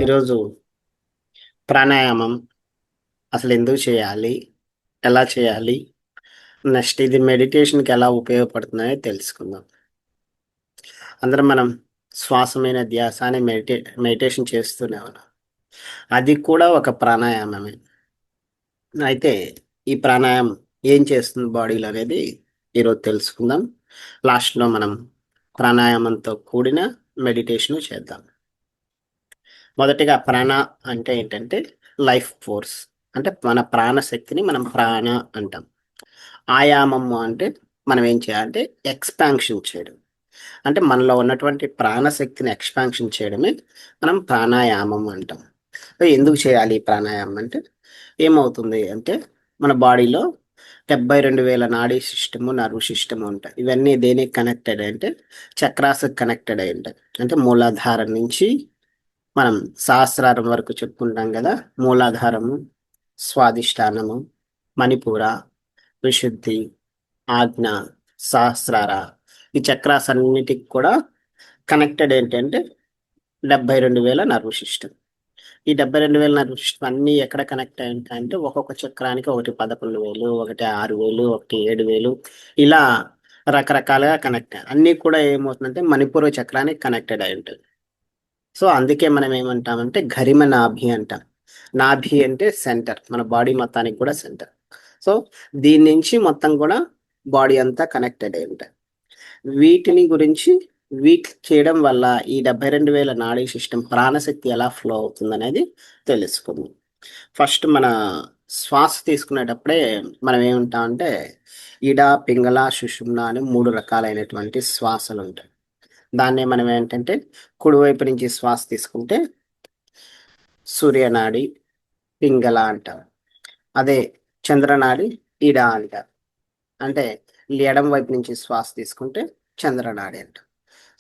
ఈరోజు ప్రాణాయామం అసలు ఎందుకు చేయాలి? ఎలా చేయాలి? నెక్స్ట్ ఇది మెడిటేషన్‌కి ఎలా ఉపయోగపడుతుందనేది తెలుసుకుందాం. అందరం మనం శ్వాస మీద ధ్యాస అని మెడిటేషన్ చేస్తూనే ఉన్నాం. అది కూడా ఒక ప్రాణాయామమే. అయితే ఈ ప్రాణాయామం ఏం చేస్తుంది బాడీలో అనేది ఈరోజు తెలుసుకుందాం. లాస్ట్‌లో మనం ప్రాణాయామంతో కూడిన మెడిటేషను చేద్దాం. మొదటిగా ప్రాణ అంటే ఏంటంటే లైఫ్ ఫోర్స్. అంటే మన ప్రాణశక్తిని మనం ప్రాణ అంటాం. ఆయామము అంటే మనం ఏం చేయాలంటే ఎక్స్‌పాన్షన్ చేయడం. అంటే మనలో ఉన్నటువంటి ప్రాణశక్తిని ఎక్స్‌పాన్షన్ చేయడమే మనం ప్రాణాయామం అంటాం. ఎందుకు చేయాలి ఈ ప్రాణాయామం అంటే ఏమవుతుంది అంటే మన బాడీలో 72,000 నాడీ సిస్టము, నర్వ్ సిస్టమ్ ఉంటాయి. ఇవన్నీ దేనికి కనెక్టెడ్ అంటే చక్రాస్‌కి కనెక్టెడ్ అయి ఉంటాయి. అంటే మూలాధారం నుంచి మనం సహస్రారం వరకు చెప్పుకుంటాం కదా! మూలాధారము, స్వాదిష్టానము, మణిపూర, విశుద్ధి, ఆజ్ఞ, సహస్రార ఈ చక్రాస్ అన్నిటికి కూడా కనెక్టెడ్ ఏంటంటే 72,000 నర్వ్ సిస్టమ్. ఈ 72,000 నర్వ్ సిస్టమ్ అన్నీ ఎక్కడ కనెక్ట్ అయి ఉంటాయంటే ఒక్కొక్క చక్రానికి ఒకటి 11,000, ఒకటి 6,000, ఒకటి 7,000 ఇలా రకరకాలుగా కనెక్ట్ అన్నీ కూడా ఏమవుతుందంటే మణిపూరక చక్రానికి కనెక్టెడ్ అయి ఉంటాయి. సో, అందుకే మనం ఏమంటామంటే గరిమ నాభి అంటాం. నాభి అంటే సెంటర్. మన బాడీ మొత్తానికి కూడా సెంటర్. సో, దీని నుంచి మొత్తం కూడా బాడీ అంతా కనెక్టెడ్ అయి ఉంటాయి. వీటిని గురించి చేయడం వల్ల ఈ 72,000 నాడీ సిస్టమ్ ప్రాణశక్తి ఎలా ఫ్లో అవుతుందనేది తెలుసుకుందాం. ఫస్ట్ మన శ్వాస తీసుకునేటప్పుడే మనం ఏమంటామంటే ఇడ, పింగళ, సుషుమ్న అని 3 రకాలైనటువంటి శ్వాసలుంటాయి. దాన్నే మనం ఏంటంటే కుడివైపు నుంచి శ్వాస తీసుకుంటే సూర్యనాడి, పింగళ అంటారు. అదే చంద్రనాడి ఇడ అంటారు. అంటే ఎడమ వైపు నుంచి శ్వాస తీసుకుంటే చంద్రనాడి అంటారు.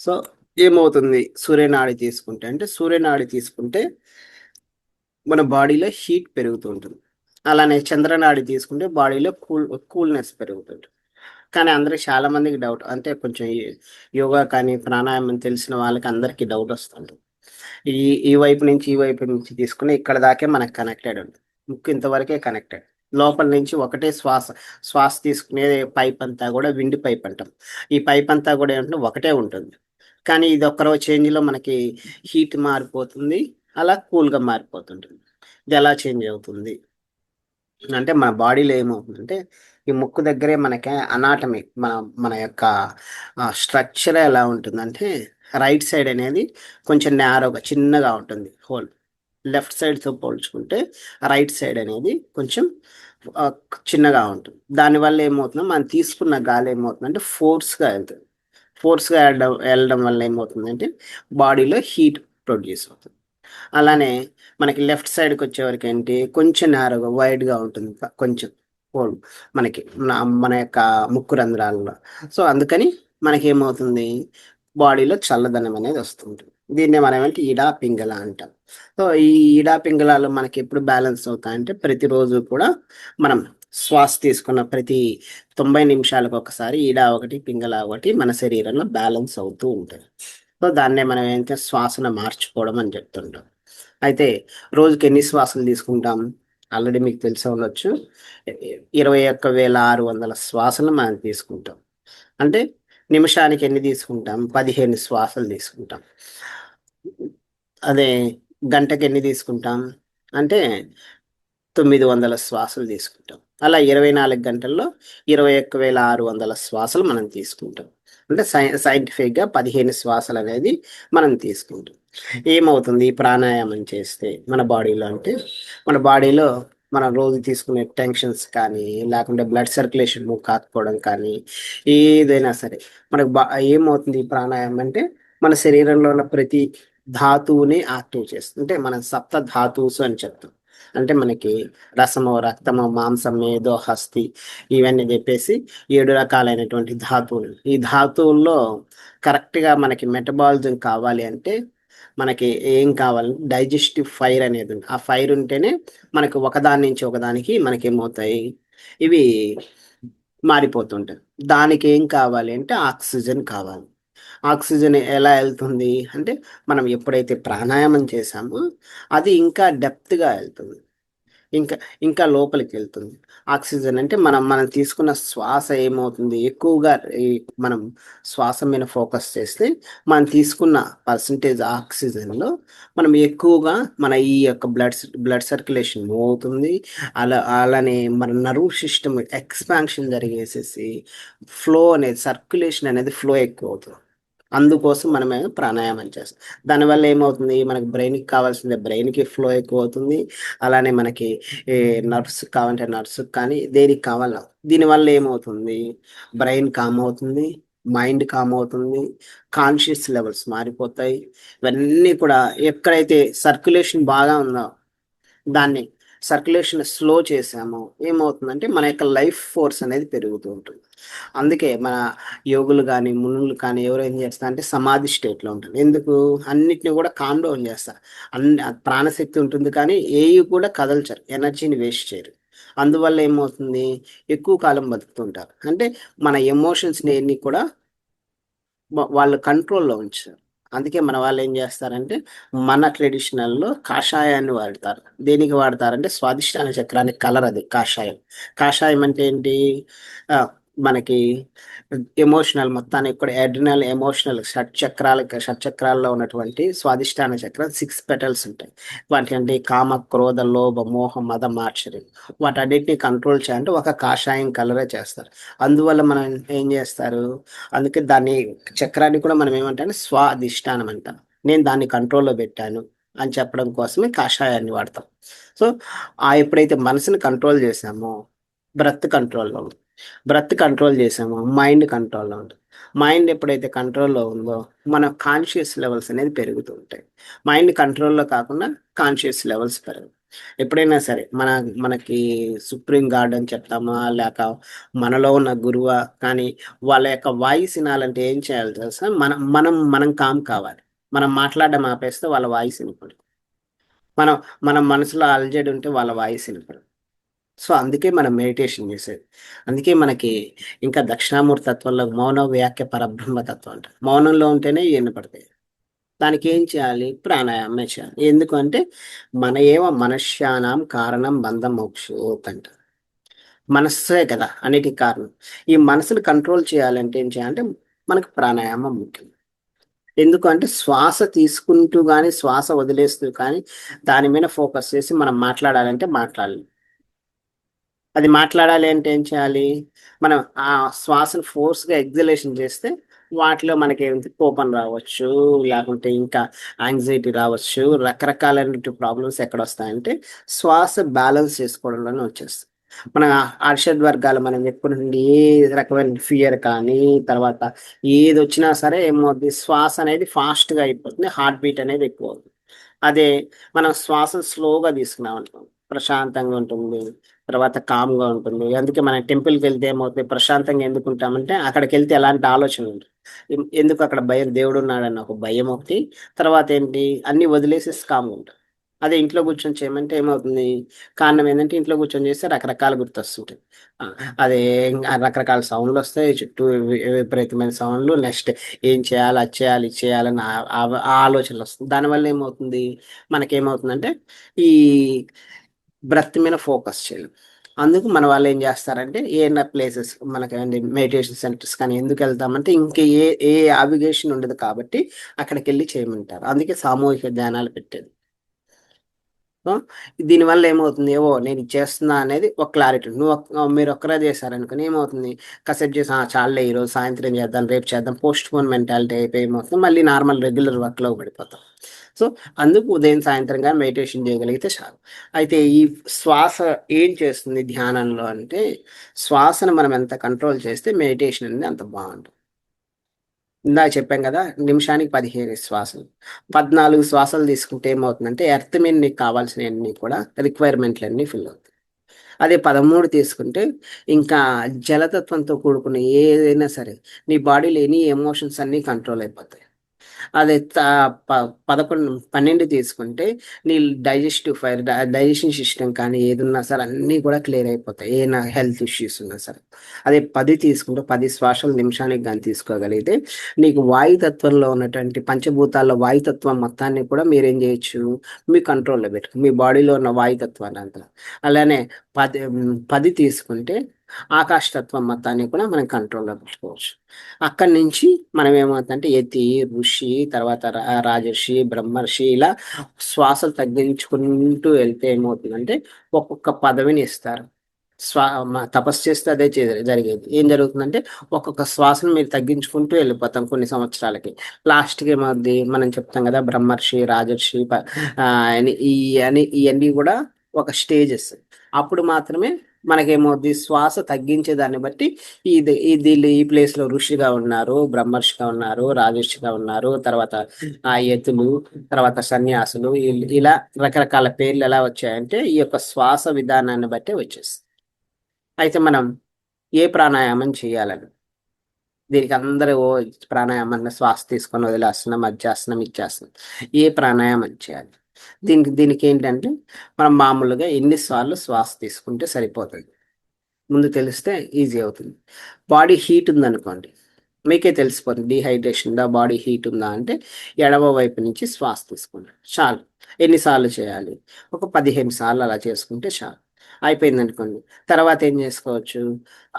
సో, ఏమవుతుంది సూర్యనాడి తీసుకుంటే అంటే సూర్యనాడి తీసుకుంటే మన బాడీలో హీట్ పెరుగుతూ ఉంటుంది. అలానే చంద్రనాడి తీసుకుంటే బాడీలో కూల్‌నెస్ పెరుగుతుంది. కానీ అందరికి చాలా మందికి డౌట్ అంటే కొంచెం యోగా కానీ, ప్రాణాయామం తెలిసిన వాళ్ళకి అందరికీ డౌటొస్తుంది. ఈ ఈ వైపు నుంచి, ఈ వైపు నుంచి తీసుకొని ఇక్కడ దాకే మనకు కనెక్టెడ్ ఉంది. ముక్కు ఇంతవరకే కనెక్టెడ్. లోపల నుంచి ఒకటే శ్వాస తీసుకునే పైప్ అంతా గూడా విండ్ పైప్ అంటాం. ఈ పైప్ అంతా గూడా ఏంటంటే ఒకటే ఉంటుంది. కానీ ఇది ఒక్కరో చేంజ్‌లో మనకి హీట్ మారిపోతుంది. అలా కూల్‌గా మారిపోతుంటుంది. ఇదెలా చేంజ్ అవుతుంది? అంటే మన బాడీలో ఏమవుతుందంటే, ఈ ముక్కు దగ్గరే మనకి అనాటమీ మన మన యొక్క స్ట్రక్చర్ ఎలా ఉంటుందంటే, రైట్ సైడ్ అనేది కొంచెం న్యారోగా చిన్నగా ఉంటుంది హోల్. లెఫ్ట్ సైడ్‌తో పోల్చుకుంటే రైట్ సైడ్ అనేది కొంచెం ఆహ్, చిన్నగా ఉంటుంది. దానివల్ల ఏమవుతుందో మనం తీసుకున్న గాలి ఏమవుతుందంటే ఫోర్స్‌గా ఎళ్తది. ఫోర్స్‌గా ఎళ్ళడం వల్ల ఏమవుతుందంటే, బాడీలో హీట్ ప్రొడ్యూస్ అవుతుంది. అలానే మనకి లెఫ్ట్ సైడ్‌కొచ్చేవరకేంటి కొంచెం నారోగా వైడ్‌గా ఉంటుంది. కొంచెం హోల్ మనకి మన యొక్క ముక్కు రంధ్రాలలో. సో, అందుకని మనకేమవుతుంది బాడీలో చల్లదనం అనేది వస్తుంటుంది. దీన్నే మనమేంటి ఇడ, పింగళ అంటాం. సో, ఈ ఇడ, పింగళాలు మనకెప్పుడు బ్యాలెన్స్ అవుతాయంటే ప్రతిరోజు కూడా మనం శ్వాస తీసుకున్న ప్రతి 90 నిమిషాలకొకసారి ఇడ ఒకటి, పింగళ ఒకటి మన శరీరంలో బ్యాలెన్స్ అవుతూ ఉంటాయి. సో, దాన్నే మనం ఏంటంటే శ్వాసను మార్చుకోవడం అని చెప్తుంటాం. అయితే రోజుకి ఎన్ని శ్వాసలు తీసుకుంటాం? ఆల్రెడీ మీకు తెలిసే ఉండొచ్చు. 21,600 శ్వాసలు మనం తీసుకుంటాం. అంటే నిమిషానికి ఎన్ని తీసుకుంటాం? 15 శ్వాసలు తీసుకుంటాం. అదే గంటకి ఎన్ని తీసుకుంటాం? అంటే 900 శ్వాసలు తీసుకుంటాం. అలా 24 గంటల్లో 21,600 శ్వాసలు మనం తీసుకుంటాం. అంటే సైంటిఫిక్‌గా 15 శ్వాసలనేది మనం తీసుకుంటాం. ఏమవుతుంది ఈ ప్రాణాయామం చేస్తే మన బాడీలో అంటే, మన బాడీలో మనం రోజు తీసుకునే టెన్షన్స్ కానీ, లేకుంటే బ్లడ్ సర్క్యులేషన్ కాకపోవడం కానీ, ఏదైనా సరే మనకు ఏమవుతుంది ఈ ప్రాణాయామం అంటే, మన శరీరంలో ఉన్న ప్రతి ధాతువుని యాక్టివ్ చేస్తుంది. అంటే మనం సప్త ధాతువుస్ అని చెప్తాం. అంటే మనకి రసము, రక్తము, మాంసం, మేధో, హస్తి ఇవన్నీ జెప్పేసి 7 రకాలైనటువంటి ధాతువులు. ఈ ధాతువుల్లో కరెక్ట్‌గా మనకి మెటబాలిజం కావాలి అంటే, మనకి ఏం కావాలి డైజెస్టివ్ ఫైర్ అనేదుంది. ఆ ఫైర్ ఉంటేనే మనకు ఒకదాని నుంచి ఒకదానికి మనకేమవుతాయి, ఇవి మారిపోతుంటాయి. దానికేం కావాలి అంటే ఆక్సిజన్ కావాలి. ఆక్సిజన్ ఎలా వెళ్తుంది అంటే మనం ఎప్పుడైతే ప్రాణాయామం చేసామో అది ఇంకా డెప్త్గా వెళ్తుంది. ఇంకా ఇంకా లోపలికి వెళ్తుంది. ఆక్సిజన్ అంటే మనం తీసుకున్న శ్వాస ఏమవుతుంది ఎక్కువగా ఈ మనం శ్వాస మీద ఫోకస్ చేస్తే మనం తీసుకున్న పర్సంటేజ్ ఆక్సిజన్లో మనం ఎక్కువగా మన ఈ యొక్క బ్లడ్ సర్క్యులేషన్ మూవ్ అవుతుంది. అలానే మన నర్వ్ సిస్టమ్ ఎక్స్పాన్షన్ జరిగేసేసి ఫ్లో అనేది సర్క్యులేషన్ అనేది ఫ్లో ఎక్కువ అవుతుంది. అందుకోసం మనమే ప్రాణాయామం చేస్తాం. దానివల్ల ఏమవుతుంది మనకి బ్రెయిన్కి కావాల్సిందే బ్రెయిన్కి ఫ్లో ఎక్కువ అవుతుంది. అలానే మనకి ఈ నర్వ్స్ కావాలంటే నర్వ్స్ కానీ దేనికి కావాలో దీనివల్ల ఏమవుతుంది బ్రెయిన్ కామ్ అవుతుంది, మైండ్ కామ్ అవుతుంది, కాన్షియస్ లెవెల్స్ మారిపోతాయి. ఇవన్నీ కూడా ఎక్కడైతే సర్క్యులేషన్ బాగా ఉందో దాన్ని సర్క్యులేషన్ స్లో చేసాము ఏమవుతుందంటే మన యొక్క లైఫ్ ఫోర్స్ అనేది పెరుగుతూ ఉంటుంది. అందుకే మన యోగులు కానీ మునులు కానీ ఎవరు ఏం చేస్తారు అంటే సమాధి స్టేట్లో ఉంటుంది. ఎందుకు అన్నిటిని కూడా కామ్ డౌన్ చేస్తారు. ప్రాణశక్తి ఉంటుంది కానీ ఏవి కూడా కదల్చరు, ఎనర్జీని వేస్ట్ చేయరు. అందువల్ల ఏమవుతుంది ఎక్కువ కాలం బతుకుతుంటారు. అంటే మన ఎమోషన్స్ని ఎన్ని కూడా వాళ్ళు కంట్రోల్‌లో ఉంచుతారు. అందుకే మన వాళ్ళు ఏం చేస్తారంటే, మన ట్రెడిషనల్‌లో కాషాయాన్ని వాడతారు. దేనికి వాడతారంటే, స్వాదిష్టాన చక్రానికి కలర్ అది కాషాయం. కాషాయం అంటే ఏంటి? మనకి ఎమోషనల్ మొత్తానికి కూడా అడ్రినల్, ఎమోషనల్ షట్‌చక్రాల్లో ఉన్నటువంటి స్వాదిష్టాన చక్రం 6 పెటల్స్ ఉంటాయి. వాటికంటే కామ, క్రోధ, లోభ, మోహ, మద, మాత్సర్యం వాటన్నిటిని కంట్రోల్ చేయాలంటే ఒక కాషాయం కలరే చేస్తారు. అందువల్ల మనం ఏం చేస్తారు అందుకే దాన్ని చక్రాన్ని కూడా మనం ఏమంటే స్వాధిష్టానం అంటాం. నేను దాన్ని కంట్రోల్‌లో పెట్టాను అని చెప్పడం కోసమే కాషాయాన్ని వాడతాం. సో, ఎప్పుడైతే మనసుని కంట్రోల్ చేశామో బ్రెత్ కంట్రోల్‌లో ఉంది. బ్రెత్ కంట్రోల్ చేశామో మైండ్ కంట్రోల్‌లో ఉంటుంది. మైండ్ ఎప్పుడైతే కంట్రోల్‌లో ఉందో మన కాన్షియస్ లెవెల్స్ అనేది పెరుగుతూ ఉంటాయి. మైండ్ కంట్రోల్‌లో కాకుండా కాన్షియస్ లెవెల్స్ పెరగవు. ఎప్పుడైనా సరే మనకి సుప్రీం గాడ్ అని చెప్తామా లేక మనలో ఉన్న గురువా కానీ వాళ్ళ యొక్క వాయిస్ వినాలంటే ఏం చేయాలి తెలుసా? మనం కామ్ కావాలి. మనం మాట్లాడడం ఆపేస్తే వాళ్ళ వాయిస్ వినపడదు. మనం మన మనసులో అలజడి ఉంటే వాళ్ళ వాయిస్ వినపడదు. సో, అందుకే మనం మెడిటేషన్ చేసేది. అందుకే మనకి ఇంకా దక్షిణామూర్తి తత్వంలో మౌన వ్యాఖ్య పరబ్రహ్మ తత్వం అంటారు. మౌనంలో ఉంటేనే వినపడతాయి. దానికి ఏం చేయాలి? ప్రాణాయామమే చేయాలి. ఎందుకంటే మన ఏవ మనశ్యానాం కారణం బంధం మోక్షోత్ అంట. మనస్సే కదా అన్నిటికి కారణం. ఈ మనసుని కంట్రోల్ చేయాలంటే ఏం చేయాలంటే మనకు ప్రాణాయామం ముఖ్యం. ఎందుకంటే శ్వాస తీసుకుంటూ గాని, శ్వాస వదిలేస్తూ కానీ దాని మీద ఫోకస్ చేసి మనం మాట్లాడాలంటే మాట్లాడలేం. అది మాట్లాడాలి అంటే ఏం చేయాలి? మనం ఆ శ్వాసను ఫోర్స్‌గా ఎక్సలేషన్ చేస్తే వాటిలో మనకేంటి కోపం రావచ్చు, లేకుంటే ఇంకా యాంగ్జైటీ రావచ్చు. రకరకాలైనటువంటి ప్రాబ్లమ్స్ ఎక్కడొస్తాయంటే శ్వాస బ్యాలెన్స్ చేసుకోవడంలోనే వచ్చేస్తాయి. మన అరిషడ్ వర్గాలు మనం చెప్పుకున్నటువంటి ఏ రకమైన ఫియర్ కానీ, తర్వాత ఏదొచ్చినా సరే ఏమవుద్ది శ్వాస అనేది ఫాస్ట్‌గా అయిపోతుంది. హార్ట్ బీట్ అనేది ఎక్కువవుతుంది. అదే మనం శ్వాసను స్లోగా తీసుకున్నామనుకోండి ప్రశాంతంగా ఉంటుంది. తర్వాత కామ్‌గా ఉంటుంది. అందుకే మనం టెంపుల్‌కెళ్తే ఏమవుతుంది ప్రశాంతంగా ఎందుకుంటామంటే అక్కడికెళ్తే ఎలాంటి ఆలోచనలు ఉండవు. ఎందుకు అక్కడ భయం దేవుడున్నాడన్న ఒక భయం ఒకటి. తర్వాత ఏంటి అన్నీ వదిలేసేసి కామ్‌గా ఉంటాం. అదే ఇంట్లో కూర్చొని చేయమంటే ఏమవుతుంది? కారణం ఏందంటే ఇంట్లో కూర్చొని చేస్తే రకరకాలు గుర్తొస్తుంటాయి. ఆ! అదే రకరకాల సౌండ్‌లొస్తాయి. చుట్టూ విపరీతమైన సౌండ్‌లు. నెక్స్ట్ ఏం చేయాలి? అది చేయాలి, ఇది చేయాలని ఆ ఆలోచనలొస్తాయి. దానివల్ల ఏమవుతుంది? మనకేమవుతుందంటే ఈ బ్రెత్ మీద ఫోకస్ చేయలేం. అందుకు మన వాళ్ళేం జేస్తారంటే ఏయన్నా ప్లేసెస్ మనకేంటి మెడిటేషన్ సెంటర్స్ కానీ ఎందుకెళ్తామంటే ఇంక ఏ అబ్లిగేషన్ ఉండదు కాబట్టి అక్కడికెళ్ళి చేయమంటారు. అందుకే సామూహిక ధ్యానాలు పెట్టేది. సో, దీనివల్ల ఏమవుతుంది? నేను ఇది చేస్తున్నా అనేది ఒక క్లారిటీ. మీరొక్కరే చేశారనుకోని ఏమవుతుంది? కాసేపు చేసి చాలులే ఈరోజు సాయంత్రం చేద్దాం, రేపు చేద్దాం పోస్ట్‌పోన్ మెంటాలిటీ అయిపోయి ఏమవుతుంది? మళ్ళీ నార్మల్ రెగ్యులర్ వర్క్‌లోకి పడిపోతాం. సో, అందుకు ఉదయం, సాయంత్రంగా మెడిటేషన్ చేయగలిగితే చాలు. అయితే ఈ శ్వాస ఏం చేస్తుంది ధ్యానంలో అంటే, శ్వాసను మనం ఎంత కంట్రోల్ చేస్తే మెడిటేషన్ అనేది అంత బావుంటుంది. ఇందాక చెప్పాం గదా! నిమిషానికి 15 శ్వాసలు. 14 శ్వాసలు తీసుకుంటే ఏమవుతుందంటే, ఎర్త్ మీద నీకు కావాల్సినయన్నీ కూడా రిక్వైర్మెంట్‌లన్నీ ఫిల్ అవుతాయి. అదే 13 తీసుకుంటే, ఇంకా జలతత్వంతో కూడుకున్న ఏదైనా సరే, నీ బాడీలో ఎనీ ఎమోషన్స్ అన్నీ కంట్రోల్ అయిపోతాయి. అదే 12 తీసుకుంటే నీ డైజెషన్ సిస్టమ్ కానీ ఏదున్నా సరే అన్నీ కూడా క్లియర్ అయిపోతాయి, ఏ నా హెల్త్ ఇష్యూస్ ఉన్నా సరే. అదే 10 తీసుకుంటే 10 శ్వాసలు నిమిషానికి కానీ తీసుకోగలిగితే నీకు వాయుతత్వంలో ఉన్నటువంటి పంచభూతాల్లో వాయుతత్వం మొత్తాన్ని కూడా మీరేం చేయొచ్చు, మీ కంట్రోల్లో పెట్టుకో, మీ బాడీలో ఉన్న వాయుతత్వాన్ని అంతా. అలానే 10 తీసుకుంటే ఆకాశతత్వం మొత్తాన్ని కూడా మనం కంట్రోల్లో పెట్టుకోవచ్చు. అక్కడి నుంచి మనం ఏమవుతుందంటే యతి, ఋషి, తర్వాత రాజర్షి, బ్రహ్మర్షి, ఇలా శ్వాసలు తగ్గించుకుంటూ వెళ్తే ఏమవుతుందంటే ఒక్కొక్క పదవిని ఇస్తారు. తపస్సు చేస్తే అదే జరిగేది. ఏం జరుగుతుందంటే ఒక్కొక్క శ్వాసను మీరు తగ్గించుకుంటూ వెళ్ళిపోతాం కొన్ని సంవత్సరాలకి. లాస్ట్కి ఏమవుద్ది, మనం చెప్తాం కదా బ్రహ్మర్షి, రాజర్షి, ఇవన్నీ కూడా ఒక స్టేజెస్. అప్పుడు మాత్రమే మనకేమవుద్ది, శ్వాస తగ్గించే దాన్ని బట్టి ఈ ప్లేస్ లో ఋషిగా ఉన్నారు, బ్రహ్మర్షిగా ఉన్నారు, రాజర్షిగా ఉన్నారు, తర్వాత యతులు, తర్వాత సన్యాసులు, ఇలా రకరకాల పేర్లు ఎలా వచ్చాయంటే ఈ యొక్క శ్వాస విధానాన్ని బట్టి వచ్చేస్తుంది. అయితే మనం ఏ ప్రాణాయామం చేయాలని, దీనికి అందరూ ప్రాణాయామాన్ని శ్వాస తీసుకొని వదిలేస్తున్నాం, మధ్యాసనం, ఇచ్చేస్తున్నాం. ఏ ప్రాణాయామం చేయాలి? దీనికి ఏంటంటే మనం మామూలుగా ఎన్నిసార్లు శ్వాస తీసుకుంటే సరిపోతుంది ముందు తెలిస్తే ఈజీ అవుతుంది. బాడీ హీట్ ఉందనుకోండి, మీకే తెలిసిపోతుంది డీహైడ్రేషన్ ఉందా, బాడీ హీట్ ఉందా అంటే ఎడమ వైపు నుంచి శ్వాస తీసుకోండి చాలు. ఎన్నిసార్లు చేయాలి? ఒక 15 సార్లు అలా చేసుకుంటే చాలు. అయిపోయింది అనుకోండి, తర్వాత ఏం చేసుకోవచ్చు,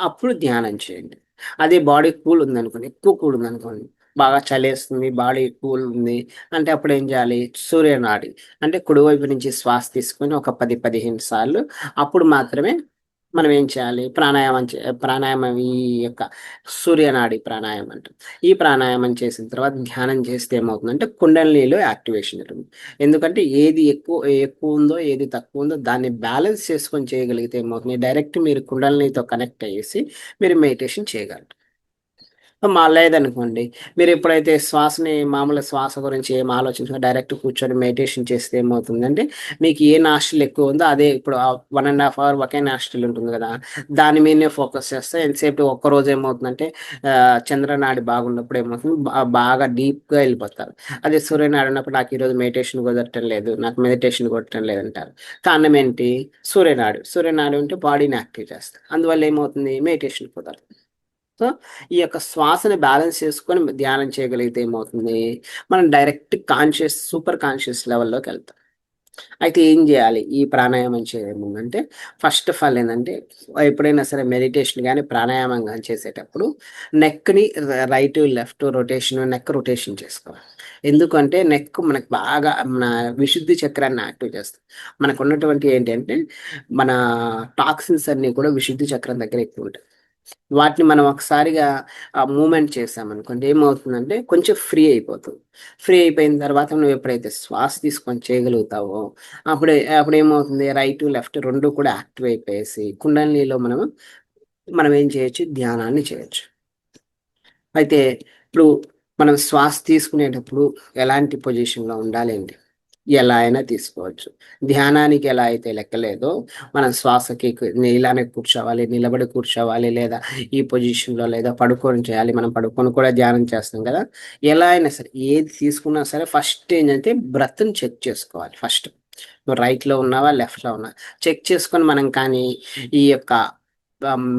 అప్పుడు ధ్యానం చేయండి. అదే బాడీ కూల్ ఉందనుకోండి, ఎక్కువ కూల్ ఉందనుకోండి, బాగా చలేస్తుంది, బాడీ కూల్ ఉంది అంటే అప్పుడు ఏం చేయాలి, సూర్యనాడి అంటే కుడివైపు నుంచి శ్వాస తీసుకొని ఒక 10-15 సార్లు. అప్పుడు మాత్రమే మనం ఏం చేయాలి, ప్రాణాయామం, ఈ యొక్క సూర్యనాడి ప్రాణాయామం అంటాం. ఈ ప్రాణాయామం చేసిన తర్వాత ధ్యానం చేస్తే ఏమవుతుందంటే కుండలినిలో యాక్టివేషన్ ఉంటుంది. ఎందుకంటే ఏది ఎక్కువ ఎక్కువ ఉందో ఏది తక్కువ ఉందో దాన్ని బ్యాలెన్స్ చేసుకొని చేయగలిగితే ఏమవుతుంది, డైరెక్ట్ మీరు కుండలినితో కనెక్ట్ అయ్యేసి మీరు మెడిటేషన్ చేయగలరు. లేదనుకోండి, మీరు ఎప్పుడైతే మామూలు శ్వాస గురించి ఏం ఆలోచించకుండా డైరెక్ట్ కూర్చొని మెడిటేషన్ చేస్తే ఏమవుతుందంటే మీకు ఏ నాస్ట్రిల్ ఎక్కువ ఉందో అదే, ఇప్పుడు 1.5 hour ఒకే నాస్ట్రిల్ ఉంటుంది కదా, దాని మీదనే ఫోకస్ చేస్తే ఎంతసేపు ఒక్కరోజు ఏమవుతుందంటే చంద్రనాడి బాగున్నప్పుడు ఏమవుతుంది, బాగా డీప్గా వెళ్ళిపోతారు. అదే సూర్యనాడి ఉన్నప్పుడు నాకు ఈరోజు మెడిటేషన్ కుదరటం లేదు, నాకు మెడిటేషన్ కొట్టడం లేదు అంటారు. కారణం ఏంటి, సూర్యనాడి ఉంటే బాడీని యాక్టివ్ చేస్తారు, అందువల్ల ఏమవుతుంది, మెడిటేషన్ కుదరదు. సో ఈ యొక్క శ్వాసని బ్యాలెన్స్ చేసుకొని ధ్యానం చేయగలిగితే ఏమవుతుంది, మనం డైరెక్ట్ సూపర్ కాన్షియస్ లెవెల్లోకి వెళ్తాం. అయితే ఏం చేయాలి ఈ ప్రాణాయామం చేయముందంటే, ఫస్ట్ ఆఫ్ ఆల్ ఏంటంటే ఎప్పుడైనా సరే మెడిటేషన్ కానీ ప్రాణాయామం కానీ చేసేటప్పుడు నెక్ని రైట్ లెఫ్ట్ నెక్ రొటేషన్ చేసుకోవాలి. ఎందుకంటే నెక్ మనకు బాగా మన విశుద్ధి చక్రాన్ని యాక్టివ్ చేస్తుంది. మనకు ఉన్నటువంటి ఏంటంటే మన టాక్సిన్స్ అన్నీ కూడా విశుద్ధి చక్రం దగ్గర ఎక్కువ ఉంటాయి. వాటిని మనం ఒకసారిగా మూమెంట్ చేసామనుకోండి, ఏమవుతుందంటే కొంచెం ఫ్రీ అయిపోతుంది. ఫ్రీ అయిపోయిన తర్వాత నువ్వు ఎప్పుడైతే శ్వాస తీసుకొని చేయగలుగుతావో అప్పుడు ఏమవుతుంది, రైట్ లెఫ్ట్ రెండు కూడా యాక్టివ్ అయిపోయేసి కుండలినిలో మనం ఏం చేయొచ్చు, ధ్యానాన్ని చేయొచ్చు. అయితే ఇప్పుడు మనం శ్వాస తీసుకునేటప్పుడు ఎలాంటి పొజిషన్లో ఉండాలి ఏంటి, ఎలా అయినా తీసుకోవచ్చు. ధ్యానానికి ఎలా అయితే లెక్కలేదో మనం శ్వాసకి ఇలానే కూర్చోవాలి, నిలబడి కూర్చోవాలి, లేదా ఈ పొజిషన్లో, లేదా పడుకొని చేయాలి. మనం పడుకొని కూడా ధ్యానం చేస్తాం కదా. ఎలా అయినా సరే ఏది తీసుకున్నా సరే ఫస్ట్ ఏంటంటే బ్రత్ని చెక్ చేసుకోవాలి. ఫస్ట్ నువ్వు రైట్లో ఉన్నావా, లెఫ్ట్లో ఉన్నావా చెక్ చేసుకొని మనం కానీ ఈ యొక్క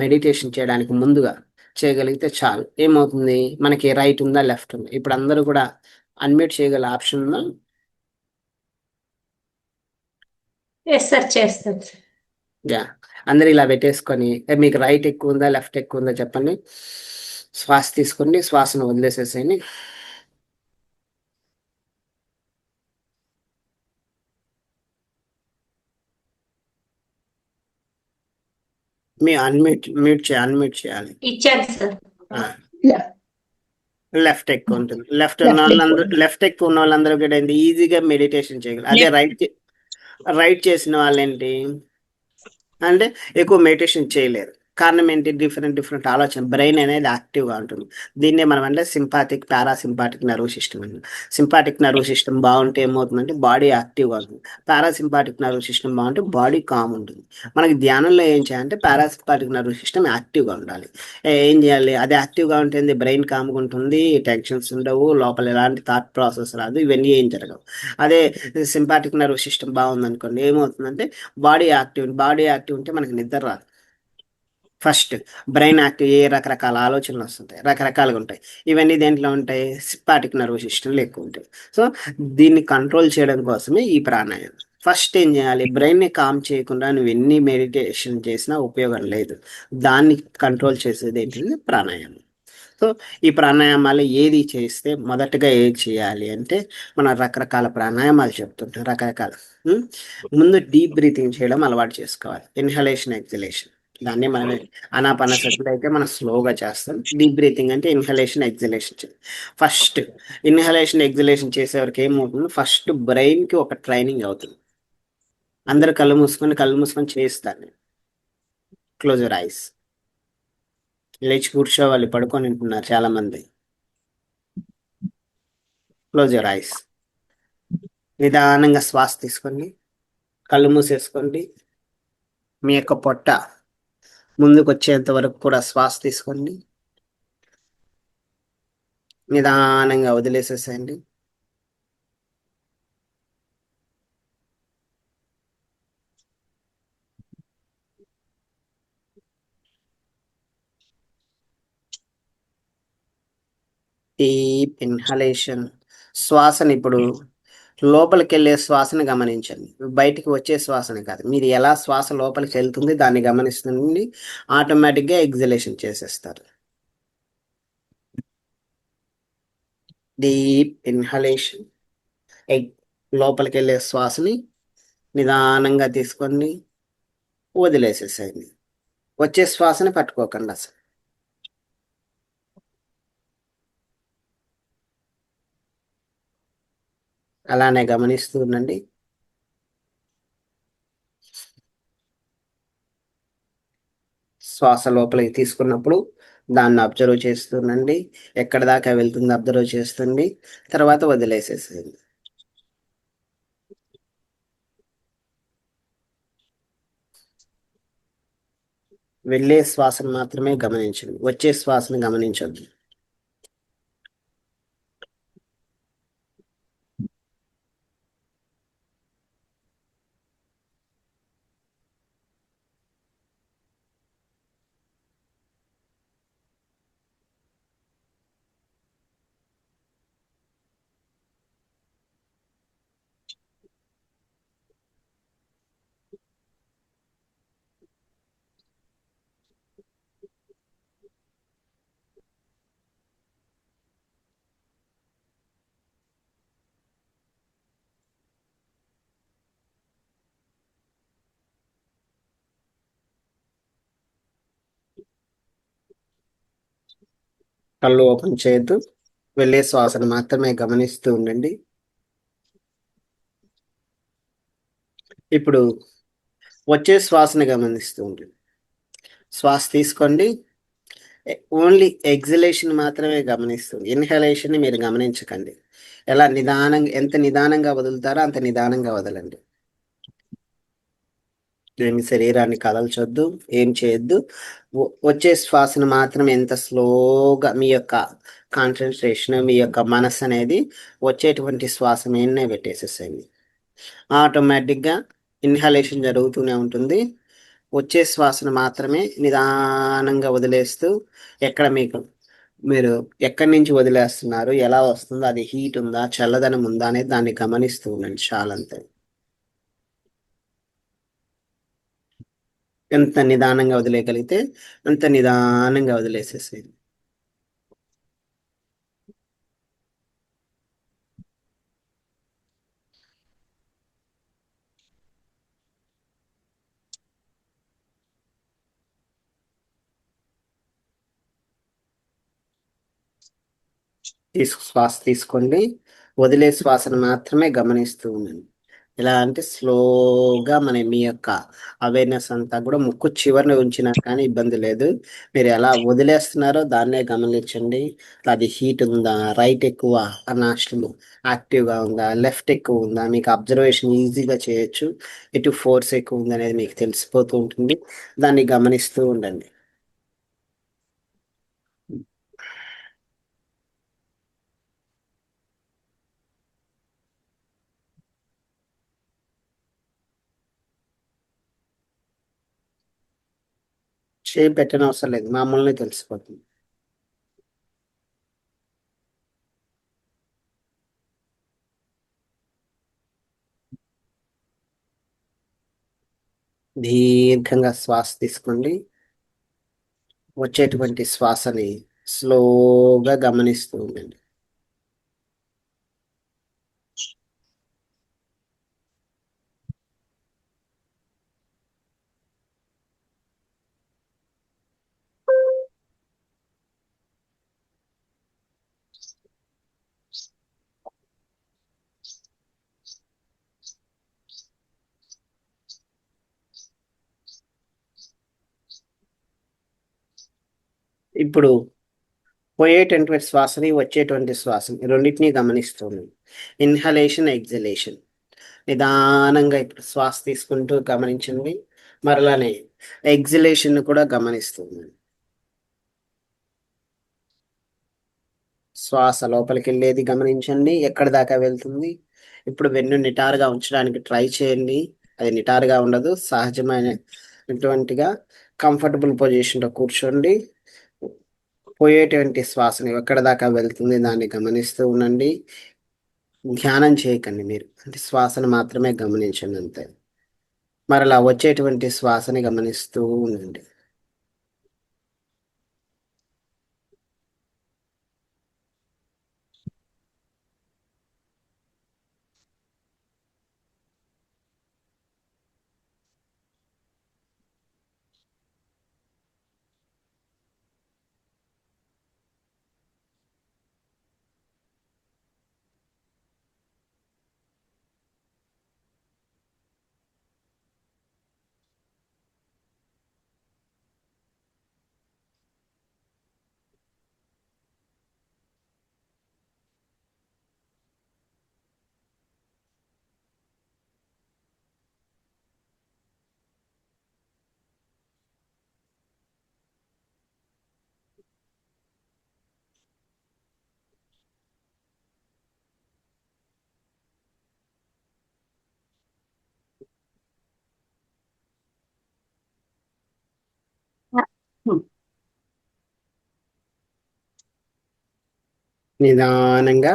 మెడిటేషన్ చేయడానికి ముందుగా చేయగలిగితే చాలు. ఏమవుతుంది, మనకి రైట్ ఉందా, లెఫ్ట్ ఉందా. ఇప్పుడు అందరూ కూడా అన్మ్యూట్ చేయగల ఆప్షన్ ఉందా? ఎస్ సార్, చేస్తాను సార్. యా, అందరు ఇలా పెట్టేసుకొని మీకు రైట్ ఎక్కువ ఉందా, లెఫ్ట్ ఎక్కువ ఉందా చెప్పండి. శ్వాస తీసుకోండి, శ్వాసను వదిలేసేసేయండి. మీ అన్మ్యూట్ చేయాలి. ఇచ్చాను సార్. లెఫ్ట్ ఎక్కువ ఉంటుంది. లెఫ్ట్ ఎక్కువ ఉన్న వాళ్ళందరూ కూడా ఏంటి, ఈజీగా మెడిటేషన్ చేయగలరు. అదే రైట్ చేసిన వాళ్ళు ఏంటి అంటే ఎక్కువ మెడిటేషన్ చేయలేరు. కారణం ఏంటి? డిఫరెంట్ డిఫరెంట్ ఆలోచన, బ్రెయిన్ అనేది యాక్టివ్గా ఉంటుంది. దీన్నే మనం అంటే సింపాథిక్ పారాసింపాటిక్ నర్వ్ సిస్టమ్ అని. సింపాటిక్ నర్వ్ సిస్టమ్ బాగుంటే ఏమవుతుందంటే బాడీ యాక్టివ్గా ఉంటుంది. పారాసింపాటిక్ నర్వ్ సిస్టమ్ బాగుంటే బాడీ కామ్ ఉంటుంది. మనకి ధ్యానంలో ఏం చేయాలంటే పారాసింపాటిక్ నర్వ్ సిస్టమ్ యాక్టివ్గా ఉండాలి. ఏం చేయాలి? అది యాక్టివ్గా ఉంటుంది, బ్రెయిన్ కామ్గా ఉంటుంది, టెన్షన్స్ ఉండవు, లోపల ఎలాంటి థాట్ ప్రాసెస్ రాదు, ఇవన్నీ ఏం జరగవు. అదే సింపాటిక్ నర్వ్ సిస్టమ్ బాగుందనుకోండి, ఏమవుతుందంటే బాడీ యాక్టివ్ ఉంటే మనకి నిద్ర రాదు. ఫస్ట్ బ్రెయిన్ యాక్టివ్, ఏ రకరకాల ఆలోచనలు వస్తుంటాయి, రకరకాలుగా ఉంటాయి. ఇవన్నీ దేంట్లో ఉంటాయి? సిపాటిక్ నర్వ్ సిస్టంలో ఎక్కువ ఉంటాయి. సో దీన్ని కంట్రోల్ చేయడం కోసమే ఈ ప్రాణాయామం. ఫస్ట్ ఏం చేయాలి? బ్రెయిన్ని కామ్ చేయకుండా నువ్వు ఎన్ని మెడిటేషన్ చేసినా ఉపయోగం లేదు. దాన్ని కంట్రోల్ చేసేది ఏంటంటే ప్రాణాయామం. సో ఈ ప్రాణాయామాలు ఏది చేస్తే మొదటగా ఏది చేయాలి అంటే, మనం రకరకాల ప్రాణాయామాలు చెప్తుంటాం, రకరకాల. ఉం? ముందు డీప్ బ్రీతింగ్ చేయడం అలవాటు చేసుకోవాలి. ఇన్హలేషన్ ఎగ్జలేషన్, దాన్ని మనం అనాపనసతిలో అయితే మనం స్లోగా చేస్తాం. డీప్ బ్రీతింగ్ అంటే inhalation exhalation. First inhalation exhalation చేసేవరకు ఏమవుతుంది? ఫస్ట్ బ్రెయిన్కి ఒక ట్రైనింగ్ అవుతుంది. అందరు కళ్ళు మూసుకొని చేస్తారు. Close your eyes. లేచి కూర్చోవాలి, పడుకొని ఉంటున్నారు చాలా మంది. Close your eyes. నిదానంగా శ్వాస తీసుకోండి, కళ్ళు మూసేసుకోండి. మీ యొక్క పొట్ట ముందుకు వచ్చేంత వరకు కూడా శ్వాస తీసుకోండి, నిదానంగా వదిలేసేసేయండి. Deep inhalation. శ్వాసని ఇప్పుడు లోపలికి వెళ్ళే శ్వాసని గమనించండి, బయటికి వచ్చే శ్వాసని కాదు. మీరు ఎలా శ్వాస లోపలికి వెళ్తుంది దాన్ని గమనిస్తుంది, ఆటోమేటిక్గా ఎగ్జలేషన్ చేసేస్తారు. Deep inhalation. ఎగ్ లోపలికి వెళ్ళే శ్వాసని నిదానంగా తీసుకోండి, వదిలేసేసేయండి. వచ్చే శ్వాసని పట్టుకోకండి అసలు. అలానే గమనిస్తూ ఉండండి. శ్వాస లోపలికి తీసుకున్నప్పుడు దాన్ని అబ్జర్వ్ చేస్తుండండి, ఎక్కడ దాకా వెళ్తుంది అబ్జర్వ్ చేస్తుంది, తర్వాత వదిలేసేసేయండి. వెళ్ళే శ్వాసను మాత్రమే గమనించండి, వచ్చే శ్వాసను గమనించొద్దు. కళ్ళు ఓపెన్ చేయొద్దు, వెళ్ళే శ్వాసను మాత్రమే గమనిస్తూ ఉండండి. ఇప్పుడు వచ్చే శ్వాసని గమనిస్తూ ఉండండి. శ్వాస తీసుకోండి, ఓన్లీ ఎగ్జలేషన్ మాత్రమే గమనిస్తుంది, ఇన్హలేషన్ మీరు గమనించకండి. ఎలా నిదానంగా, ఎంత నిదానంగా వదులుతారో అంత నిదానంగా వదలండి. మీ శరీరాన్ని కదల్చొద్దు, ఏం చేయొద్దు. వచ్చే శ్వాసను మాత్రం ఎంత స్లోగా మీ యొక్క కాన్సన్ట్రేషన్, మీ యొక్క మనసు అనేది వచ్చేటువంటి శ్వాస మీదనే పెట్టేసేసేయండి. ఆటోమేటిక్గా ఇన్హలేషన్ జరుగుతూనే ఉంటుంది. వచ్చే శ్వాసను మాత్రమే నిదానంగా వదిలేస్తూ, ఎక్కడ మీకు మీరు ఎక్కడి నుంచి వదిలేస్తున్నారు, ఎలా వస్తుందో, అది హీట్ ఉందా, చల్లదనం ఉందా అనేది దాన్ని గమనిస్తూ ఉండండి. చాలా అంతే. ఎంత నిదానంగా వదిలేయగలిగితే అంత నిదానంగా వదిలేసేసేయండి. శ్వాస తీసుకోండి, వదిలే శ్వాసను మాత్రమే గమనిస్తూ ఉండండి. ఎలా అంటే స్లోగా మీ యొక్క అవేర్నెస్ అంతా కూడా ముక్కు చివరిని ఉంచినా కానీ ఇబ్బంది లేదు. మీరు ఎలా వదిలేస్తున్నారో దాన్నే గమనించండి. అది హీట్ ఉందా, రైట్ ఎక్కువ నాస్ట్రిల్ యాక్టివ్గా ఉందా, లెఫ్ట్ ఎక్కువ ఉందా, మీకు అబ్జర్వేషన్ ఈజీగా చేయొచ్చు. ఎటు ఫోర్స్ ఎక్కువ ఉంది అనేది మీకు తెలిసిపోతూ ఉంటుంది. దాన్ని గమనిస్తూ ఉండండి. చేయి పెట్టని అవసరం లేదు, మామూలునే తెలిసిపోతుంది. దీర్ఘంగా శ్వాస తీసుకోండి. వచ్చేటువంటి శ్వాసని స్లోగా గమనిస్తూ ఉండండి. ఇప్పుడు పోయేటటువంటి శ్వాసని, వచ్చేటువంటి శ్వాసని రెండింటినీ గమనిస్తూ ఉండండి. Inhalation, exhalation. నిదానంగా ఇప్పుడు శ్వాస తీసుకుంటూ గమనించండి. మరలానే ఎగ్జలేషన్ కూడా గమనిస్తూ ఉండండి. శ్వాస లోపలికి వెళ్ళేది గమనించండి, ఎక్కడి దాకా వెళ్తుంది. ఇప్పుడు వెన్ను నిటారుగా ఉంచడానికి ట్రై చేయండి. అది నిటారుగా ఉండదు, సహజమైనటువంటిగా కంఫర్టబుల్ పొజిషన్లో కూర్చోండి. పోయేటువంటి శ్వాసని ఎక్కడి దాకా వెళ్తుంది దాన్ని గమనిస్తూ ఉండండి. ధ్యానం చేయకండి, మీరు అంటే శ్వాసను మాత్రమే గమనించండి అంతే. మరలా వచ్చేటువంటి శ్వాసని గమనిస్తూ ఉండండి. నిదానంగా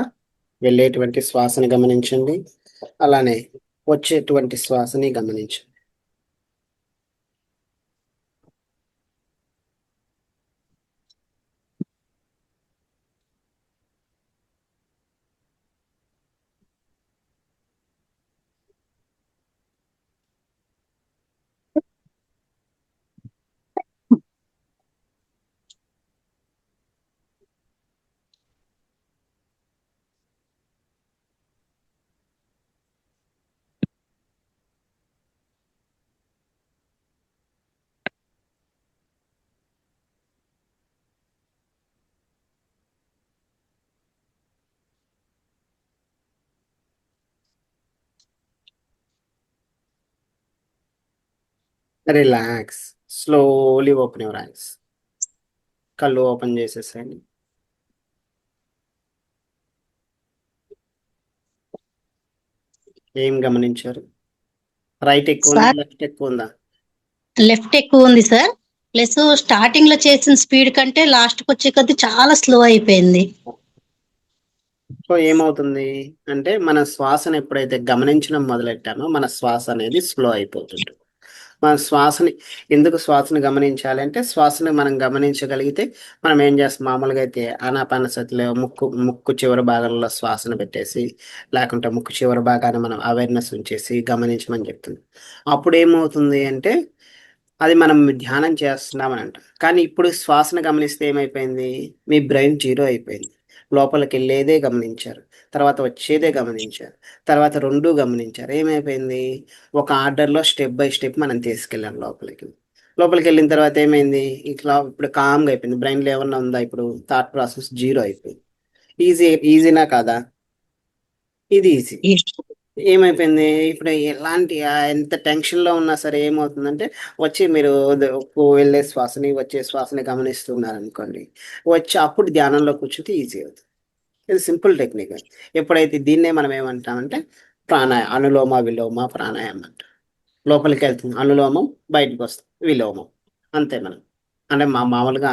వెళ్ళేటువంటి శ్వాసని గమనించండి, అలానే వచ్చేటువంటి శ్వాసని గమనించండి. Relax. Slowly open your eyes. కళ్ళు ఓపెన్ చేసేసేయండి. ఏం గమనించారు? రైట్ ఎక్కువ ఉందా, సార్ లెఫ్ట్ ఎక్కువ ఉందా? లెఫ్ట్ ఎక్కువ ఉంది సార్. ప్లస్ స్టార్టింగ్ లో చేసిన స్పీడ్ కంటే లాస్ట్ కి వచ్చే కొద్ది చాలా స్లో అయిపోయింది. సో ఏమవుతుంది అంటే మన శ్వాసను ఎప్పుడైతే గమనించడం మొదలెట్టామో మన శ్వాస అనేది స్లో అయిపోతుంటుంది. మన శ్వాసని ఎందుకు శ్వాసను గమనించాలి అంటే శ్వాసను మనం గమనించగలిగితే మనం ఏం చేస్తాం, మామూలుగా అయితే ఆనాపానసతిలో ముక్కు ముక్కు చివరి భాగంలో శ్వాసను పెట్టేసి, లేకుంటే ముక్కు చివరి భాగాన్ని మనం అవేర్నెస్ ఉంచేసి గమనించమని చెప్తుంది. అప్పుడు ఏమవుతుంది అంటే అది మనం ధ్యానం చేస్తున్నామని అంటాం. కానీ ఇప్పుడు శ్వాసను గమనిస్తే ఏమైపోయింది, మీ బ్రెయిన్ జీరో అయిపోయింది. లోపలికి వెళ్ళేదే గమనించారు, తర్వాత వచ్చేదే గమనించారు, తర్వాత రెండు గమనించారు. ఏమైపోయింది? ఒక ఆర్డర్లో స్టెప్ బై స్టెప్ మనం తీసుకెళ్ళాం లోపలికి. లోపలికి వెళ్ళిన తర్వాత ఏమైంది? ఇట్లా ఇప్పుడు కామ్గా అయిపోయింది. బ్రెయిన్లో ఏమన్నా ఉందా? ఇప్పుడు థాట్ ప్రాసెస్ జీరో అయిపోయింది. ఈజీనా కాదా? ఇది ఈజీ. ఏమైపోయింది? ఇప్పుడు ఎలాంటి ఎంత టెన్షన్లో ఉన్నా సరే ఏమవుతుందంటే వచ్చి మీరు వెళ్ళే శ్వాసని వచ్చే శ్వాసని గమనిస్తున్నారు అనుకోండి, వచ్చి అప్పుడు ధ్యానంలో కూర్చుంటే ఈజీ అవుతుంది. ఇది సింపుల్ టెక్నిక్. ఎప్పుడైతే దీన్నే మనం ఏమంటామంటే అనులోమ విలోమ ప్రాణాయామం అంటాం. లోపలికి వెళ్తుంది అనులోమం, బయటకు వస్తుంది విలోమం. అంతే మనం. అంటే మామూలుగా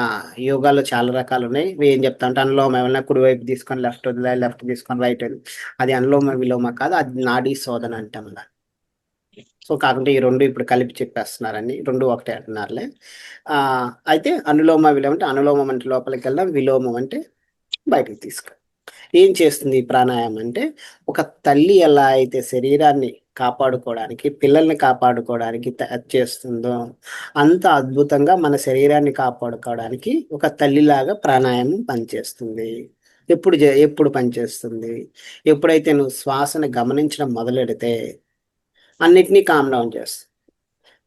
యోగాలో చాలా రకాలు ఉన్నాయి. ఇవి ఏం చెప్తా అంటే అనులోమ ఏమన్నా కుడివైపు తీసుకొని లెఫ్ట్ వదిలే, లెఫ్ట్ తీసుకొని రైట్ వదిలే. అది అనులోమ విలోమ కాదు, అది నాడీ శోధన అంటాం దాన్ని. సో కాకుంటే ఈ రెండు ఇప్పుడు కలిపి చెప్పేస్తున్నారని, రెండు ఒకటే అంటున్నారులే. ఆ, అయితే అనులోమ విలోమం అంటే అనులోమం అంటే లోపలికి వెళ్ళడం, విలోమం అంటే బయటికి తీసుకు. ఏం చేస్తుంది ఈ ప్రాణాయామం అంటే, ఒక తల్లి ఎలా అయితే శరీరాన్ని కాపాడుకోవడానికి, పిల్లల్ని కాపాడుకోవడానికి చేస్తుందో అంత అద్భుతంగా మన శరీరాన్ని కాపాడుకోవడానికి ఒక తల్లిలాగా ప్రాణాయామం పనిచేస్తుంది. ఎప్పుడు పనిచేస్తుంది? ఎప్పుడైతే నువ్వు శ్వాసను గమనించడం మొదలెడితే అన్నిటినీ కామ్ డౌన్ చేస్తుంది.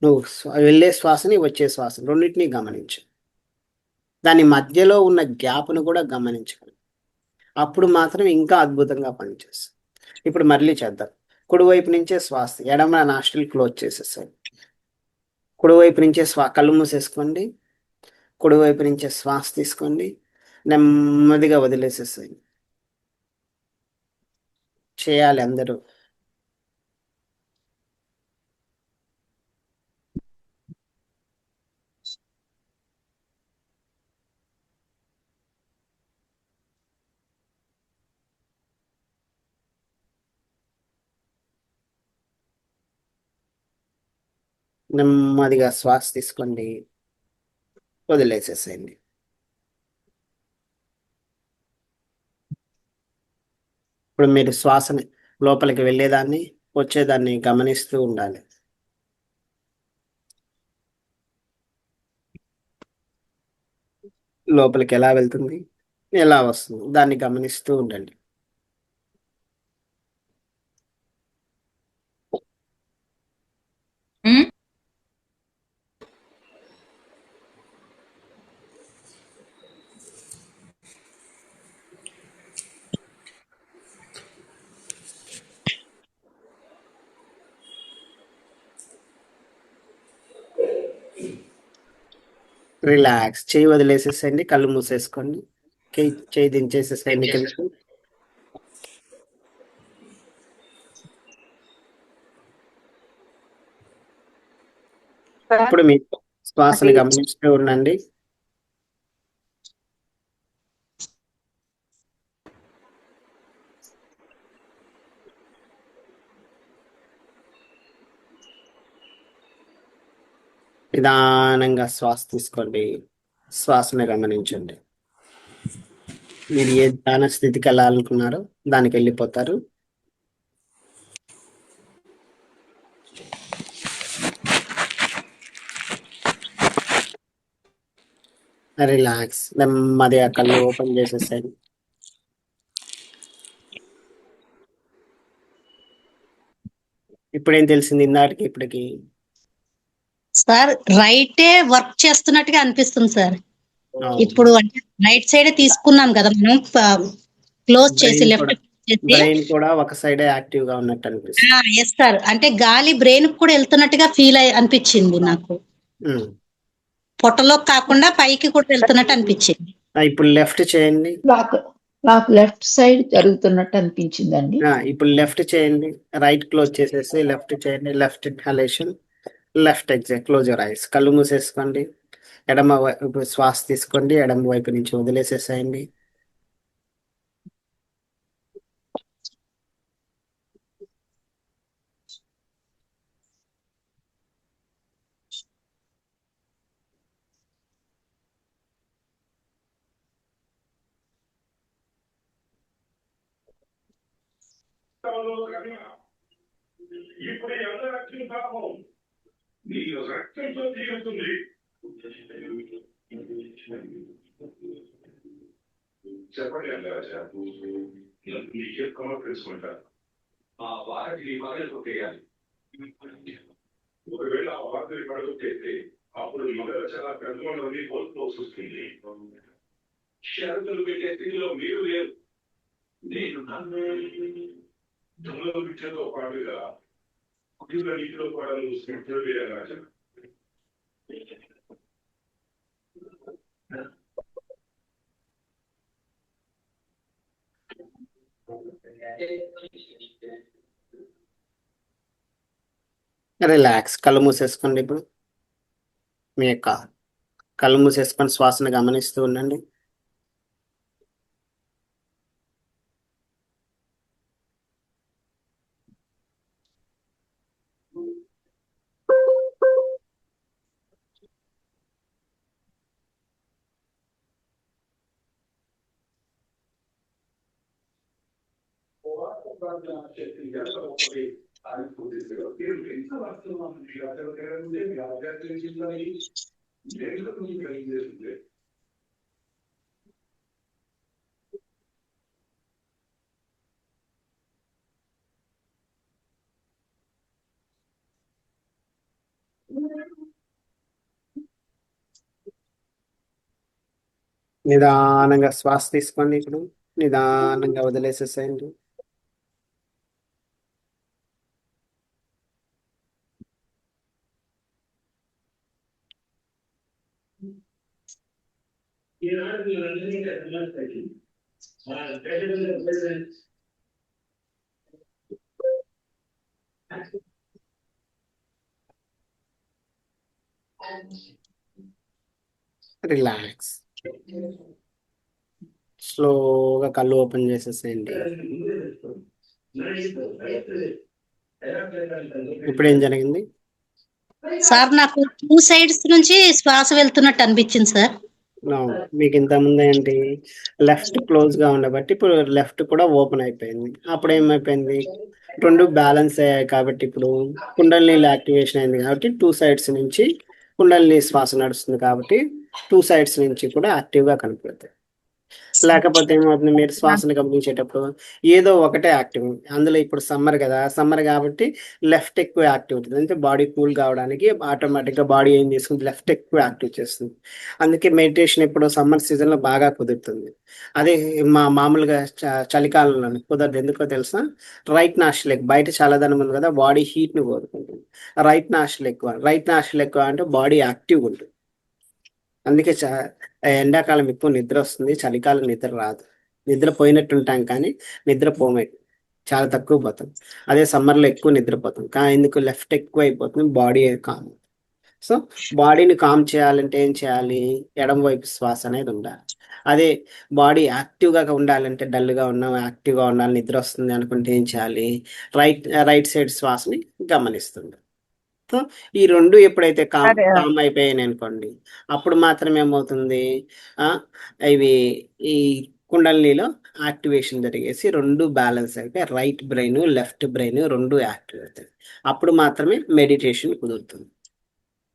నువ్వు వెళ్ళే శ్వాసని వచ్చే శ్వాసని రెండింటినీ గమనించు. దాని మధ్యలో ఉన్న గ్యాప్ను కూడా గమనించగలరు. అప్పుడు మాత్రం ఇంకా అద్భుతంగా పనిచేస్తుంది. ఇప్పుడు మళ్ళీ చేద్దాం. కుడివైపు నుంచే శ్వాస, ఎడమ నాస్ట్రిల్ క్లోజ్ చేసేసాయి. కుడివైపు నుంచే కళ్ళు మూసేసుకోండి. కుడివైపు నుంచే శ్వాస తీసుకోండి, నెమ్మదిగా వదిలేసేసాయి. చేయాలి అందరూ. నెమ్మదిగా శ్వాస తీసుకోండి, వదిలేసేసేయండి. ఇప్పుడు మీరు శ్వాసని లోపలికి వెళ్ళేదాన్ని వచ్చేదాన్ని గమనిస్తూ ఉండాలి. లోపలికి ఎలా వెళ్తుంది, ఎలా వస్తుంది, దాన్ని గమనిస్తూ ఉండండి. రిలాక్స్. చేయి వదిలేసేసేయండి, కళ్ళు మూసేసుకోండి. చేయి దించేసేసేయండి కిందకి. ఇప్పుడు మీ శ్వాసని గమనిస్తూ ఉండండి. నిదానంగా శ్వాస తీసుకోండి, శ్వాసని గమనించండి. మీరు ఏ ధ్యాన స్థితికి వెళ్ళాలనుకున్నారో దానికి వెళ్ళిపోతారు. రిలాక్స్. నెమ్మదిగా కళ్ళు ఓపెన్ చేసేసాయి. ఇప్పుడేం తెలిసింది ఇందాటికి ఇప్పటికి? సార్ రైటే వర్క్ చేస్తున్నట్టుగా అనిపిస్తుంది సార్. అవును. ఇప్పుడు అంటే రైట్ సైడ్ తీసుకున్నాం కదా మనం, క్లోజ్ చేసి లెఫ్ట్ చేసి. బ్రెయిన్ కూడా ఒక సైడే యాక్టివ్ గా ఉన్నట్టు అనిపిస్తుంది. ఎస్ సార్, అంటే గాలి బ్రెయిన్ కూడా వెళ్తున్నట్టుగా అనిపించింది నాకు. ఉమ్. పొట్టలో కాకుండా పైకి కూడా వెళ్తున్నట్టు అనిపించింది. ఇప్పుడు లెఫ్ట్ చేయండి. నాకు లెఫ్ట్ సైడ్ జరుగుతున్నట్టు అనిపించిందండి. ఇప్పుడు లెఫ్ట్ చేయండి. రైట్ క్లోజ్ చేసేసి లెఫ్ట్ చేయండి. Left inhalation, left exit. Close your eyes. కళ్ళు మూసేసుకోండి. ఎడమ వైపు శ్వాస తీసుకోండి, ఎడమ వైపు నుంచి వదిలేసేసేయండి. ఇప్పుడు ఎవరి రక్షణ పాపం నీ రక్తంతో తీరుతుంది. చెప్పండి రాజా నీకే కమర్ తెలుసుకుంటారు ఆ వారికి మగలు కొట్టేయాలి ఒకవేళ ఆ వార్తలు పడగొట్టేస్తే అప్పుడు మగ చాలా పెద్దమంది కోల్పోవాల్సి వస్తుంది షరతులు పెట్టే స్థితిలో మీరు లేరు నేను దొంగల విద్యతో పాటుగా కుటుంబ నీతిలో కూడా స్మృతులు రాజా రిలాక్స్, కళ్ళు మూసేసుకోండి. ఇప్పుడు మీ యొక్క కళ్ళు మూసేసుకొని శ్వాసను గమనిస్తూ ఉండండి. నిదానంగా శ్వాస తీసుకోండి. ఇప్పుడు నిదానంగా వదిలేసేసేయండి. రిలాక్స్, స్లోగా కళ్ళు ఓపెన్ చేసేసేయండి. ఇప్పుడు ఏం జరిగింది? సార్ నాకు 2 సైడ్స్ నుంచి శ్వాస వెళ్తున్నట్టు అనిపించింది సార్. మీకు ఇంత ముందు ఏంటి, లెఫ్ట్ క్లోజ్ గా ఉండబట్టి ఇప్పుడు లెఫ్ట్ కూడా ఓపెన్ అయిపోయింది. అప్పుడు ఏమైపోయింది, రెండు బ్యాలెన్స్ అయ్యాయి కాబట్టి ఇప్పుడు కుండలిని యాక్టివేషన్ అయింది కాబట్టి 2 సైడ్స్ నుంచి కుండలిని శ్వాస నడుస్తుంది కాబట్టి 2 సైడ్స్ నుంచి కూడా యాక్టివ్గా కనపడుతుంది. లేకపోతే ఏమవుతుంది, మీరు శ్వాసను గమనించేటప్పుడు ఏదో ఒకటే యాక్టివ్ ఉంది. అందులో ఇప్పుడు సమ్మర్ కదా, సమ్మర్ కాబట్టి లెఫ్ట్ ఎక్కువ యాక్టివ్ ఉంటుంది. అంటే బాడీ కూల్ కావడానికి ఆటోమేటిక్గా బాడీ ఏం చేసుకుంది, లెఫ్ట్ ఎక్కువ యాక్టివ్ చేస్తుంది. అందుకే మెడిటేషన్ ఇప్పుడు సమ్మర్ సీజన్లో బాగా కుదురుతుంది. అదే మామూలుగా చలికాలంలో కుదరదు. ఎందుకో తెలుసా, రైట్ నాస్ట్రిల్ ఎక్కువ, బయట చల్లదనం ఉంది కదా, బాడీ హీట్ని కోరుకుంటుంది. రైట్ నాస్ట్రిల్ ఎక్కువ అంటే బాడీ యాక్టివ్గా ఉంటుంది. అందుకే ఎండాకాలం ఎక్కువ నిద్ర వస్తుంది, చలికాలం నిద్ర రాదు. నిద్ర పోయినట్టు ఉంటాం కానీ నిద్ర పోమే, చాలా తక్కువ పోతాం. అదే సమ్మర్లో ఎక్కువ నిద్రపోతాం కానీ ఎందుకు, లెఫ్ట్ ఎక్కువ అయిపోతుంది, బాడీ కామ్. సో బాడీని కామ్ చేయాలంటే ఏం చేయాలి, ఎడమ వైపు శ్వాస అనేది ఉండాలి. అదే బాడీ యాక్టివ్గా ఉండాలంటే, డల్గా ఉన్నాం యాక్టివ్గా ఉండాలి, నిద్ర వస్తుంది అనుకుంటే ఏం చేయాలి, రైట్ సైడ్ శ్వాసని గమనిస్తుంది. సో ఈ రెండు ఎప్పుడైతే కామ్ అయిపోయాయి అనుకోండి, అప్పుడు మాత్రం ఏమవుతుంది, ఇవి ఈ కుండలినిలో యాక్టివేషన్ జరిగేసి రెండు బ్యాలెన్స్ అయిపోయి రైట్ బ్రెయిన్ లెఫ్ట్ బ్రెయిన్ రెండు యాక్టివ్ అవుతాయి. అప్పుడు మాత్రమే మెడిటేషన్ కుదురుతుంది.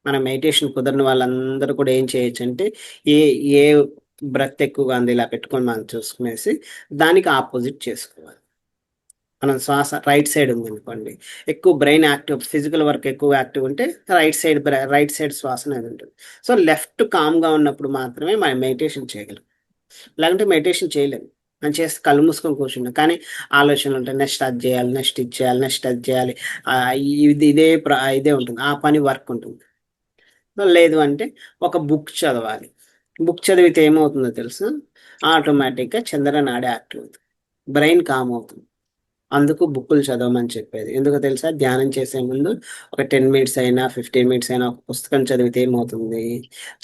మన మెడిటేషన్ కుదరని వాళ్ళందరూ కూడా ఏం చేయొచ్చు అంటే, ఏ ఏ బ్రెత్ ఎక్కువగా ఉంది ఇలా పెట్టుకొని మనం చూసుకునేసి దానికి ఆపోజిట్ చేసుకోవాలి. మనం శ్వాస రైట్ సైడ్ ఉంది అనుకోండి, ఎక్కువ బ్రెయిన్ యాక్టివ్, ఫిజికల్ వర్క్ ఎక్కువ యాక్టివ్ ఉంటే రైట్ సైడ్ శ్వాస అనేది ఉంటుంది. సో లెఫ్ట్ కామ్గా ఉన్నప్పుడు మాత్రమే మనం మెడిటేషన్ చేయగలం, లేకుంటే మెడిటేషన్ చేయలేము. మనం చేస్తే కళ్ళు మూసుకొని కూర్చుంటాం కానీ ఆలోచనలు ఉంటాయి, నెక్స్ట్ అది చేయాలి, నెక్స్ట్ ఇది చేయాలి, నెక్స్ట్ అది చేయాలి, ఇదే ఉంటుంది, ఆ పని వర్క్ ఉంటుంది. లేదు అంటే ఒక బుక్ చదవాలి. బుక్ చదివితే ఏమవుతుందో తెలుసు, ఆటోమేటిక్గా చంద్రనాడి యాక్టివ్ అవుతుంది, బ్రెయిన్ కామ్ అవుతుంది. అందుకు బుక్కులు చదవమని చెప్పేది. ఎందుకో తెలుసా, ధ్యానం చేసే ముందు ఒక 10 మినిట్స్ అయినా 15 మినిట్స్ అయినా ఒక పుస్తకం చదివితే ఏమవుతుంది,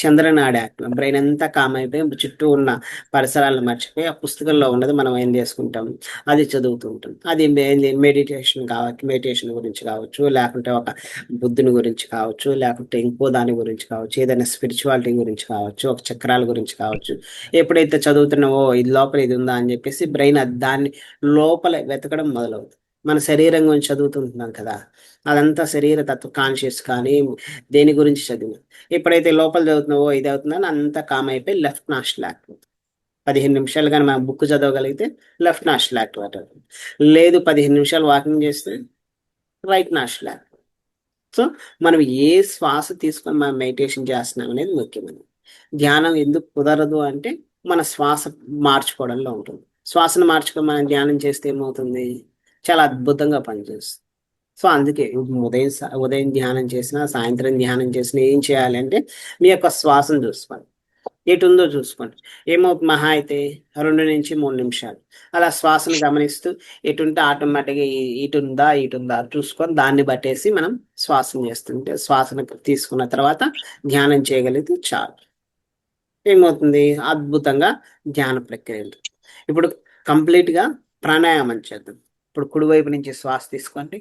చంద్రనాడి యాక్టివ్, బ్రెయిన్ అంతా కామ్ అయిపోయి చుట్టూ ఉన్న పరిసరాలను మర్చిపోయి ఆ పుస్తకంలో ఉన్నది మనం ఏం చేసుకుంటాం, అది చదువుతూ ఉంటాం. అది మెడిటేషన్ గురించి కావచ్చు, లేకుంటే ఒక బుద్ధుని గురించి కావచ్చు, లేకుంటే ఇంకో దాని గురించి కావచ్చు, ఏదైనా స్పిరిచువాలిటీ గురించి కావచ్చు, ఒక చక్రాల గురించి కావచ్చు. ఎప్పుడైతే చదువుతున్నావో ఇది లోపల ఇది ఉందా అని చెప్పేసి బ్రెయిన్ దాన్ని లోపల వెతకడం మొదలవుతుంది. మన శరీరం గురించి చదువుతుంటున్నాం కదా, అదంతా శరీర తత్వ కాన్షియస్ కానీ దేని గురించి చదివిన ఎప్పుడైతే లోపల చదువుతున్నావో ఇది అవుతుందని అంతా కామ్ అయిపోయి లెఫ్ట్ నాస్ట్రిల్ యాక్టివ్. 15 నిమిషాలు కానీ మనం బుక్ చదవగలిగితే లెఫ్ట్ నాస్ట్రిల్ యాక్టివేట్ అవుతుంది. లేదు 15 నిమిషాలు వాకింగ్ చేస్తే రైట్ నాస్ట్రిల్ యాక్టివేట్. సో మనం ఏ శ్వాస తీసుకొని మనం మెడిటేషన్ చేస్తున్నాం అనేది ముఖ్యమైనది. ధ్యానం ఎందుకు కుదరదు అంటే మన శ్వాస మార్చుకోవడంలో ఉంటుంది. శ్వాసను మార్చుకొని మనం ధ్యానం చేస్తే ఏమవుతుంది, చాలా అద్భుతంగా పనిచేస్తుంది. సో అందుకే ఉదయం ధ్యానం చేసినా సాయంత్రం ధ్యానం చేసినా ఏం చేయాలి అంటే మీ యొక్క శ్వాసను చూసుకోండి, ఎటు ఉందో చూసుకోండి. ఏమవుతుంది, మహా అయితే 2 నుంచి 3 నిమిషాలు అలా శ్వాసను గమనిస్తూ ఎటుంటే ఆటోమేటిక్గా ఇటుందా చూసుకొని దాన్ని బట్టేసి మనం శ్వాసను చేస్తుంటే శ్వాసను తీసుకున్న తర్వాత ధ్యానం చేయగలిగితే చాలు. ఏమవుతుంది, అద్భుతంగా ధ్యాన ప్రక్రియ ఉంటుంది. ఇప్పుడు కంప్లీట్గా ప్రాణాయామం చేద్దాం. ఇప్పుడు కుడివైపు నుంచి శ్వాస తీసుకోండి,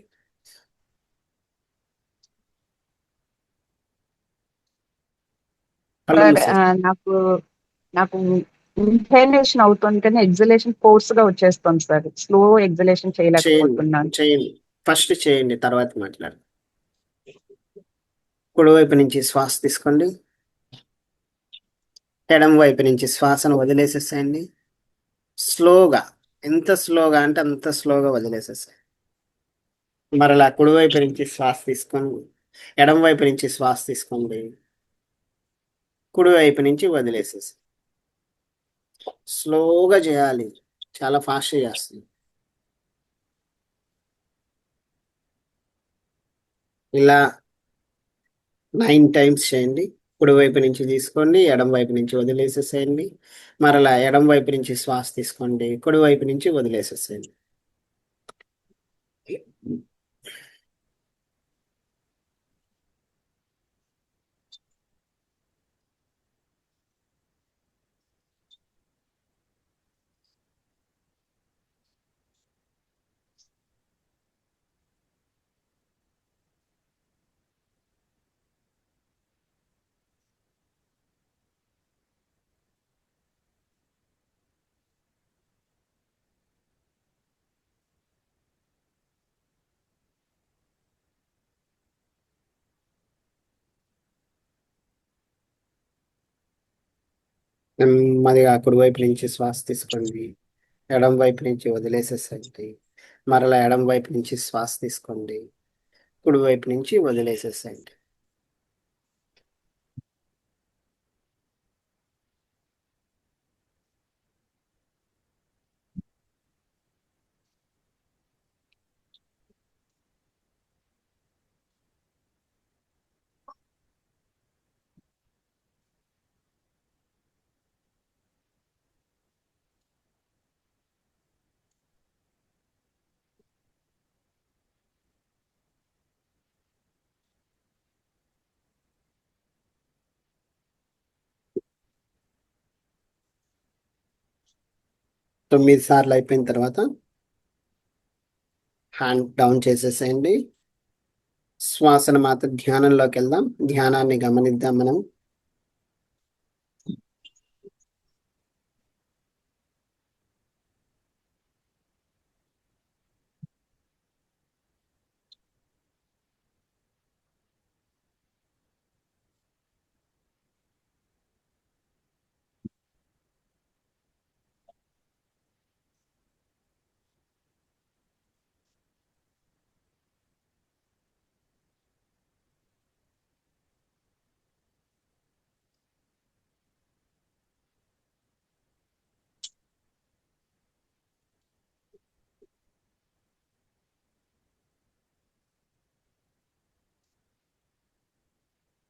కళ్ళు సార్ మూసేసి. నాకు నాకు ఇన్హేలేషన్ అవుతుంటేనే ఎగ్జలేషన్ ఫోర్స్ గా వచ్చేస్తుంది సార్. స్లో ఎగ్జలేషన్ చేయలేకపోతున్నాను. చేయండి, ఫస్ట్ చేయండి, తర్వాత మాట్లాడు. కుడివైపు నుంచి శ్వాస తీసుకోండి, ఎడమ వైపు నుంచి శ్వాసను వదిలేసేసేయండి. స్లోగా, ఎంత స్లోగా అంటే అంత స్లోగా వదిలేసేసేయండి. మరలా కుడివైపు నుంచి శ్వాస తీసుకోండి, ఎడమ వైపు నుంచి శ్వాస తీసుకోండి, కుడివైపు నుంచి వదిలేసేసి. స్లోగా చేయాలి, చాలా ఫాస్ట్గా చేస్తుంది. ఇలా 9 టైమ్స్ చేయండి. కుడి వైపు నుంచి తీసుకోండి, ఎడమ వైపు నుంచి వదిలేసేసేయండి. మరలా ఎడమ వైపు నుంచి శ్వాస తీసుకోండి, కుడి వైపు నుంచి వదిలేసేసేయండి. నెమ్మదిగా కుడి వైపు నుంచి శ్వాస తీసుకోండి, ఎడమ వైపు నుంచి వదిలేసేసండి. మరలా ఎడమ వైపు నుంచి శ్వాస తీసుకోండి, కుడి వైపు నుంచి వదిలేసేసండి. తొమ్మిది సార్లు అయిపోయిన తర్వాత హ్యాండ్ డౌన్ చేసేసేయండి. శ్వాసను మాత్రం ధ్యానంలోకి వెళ్దాం, ధ్యానాన్ని గమనిద్దాం మనం.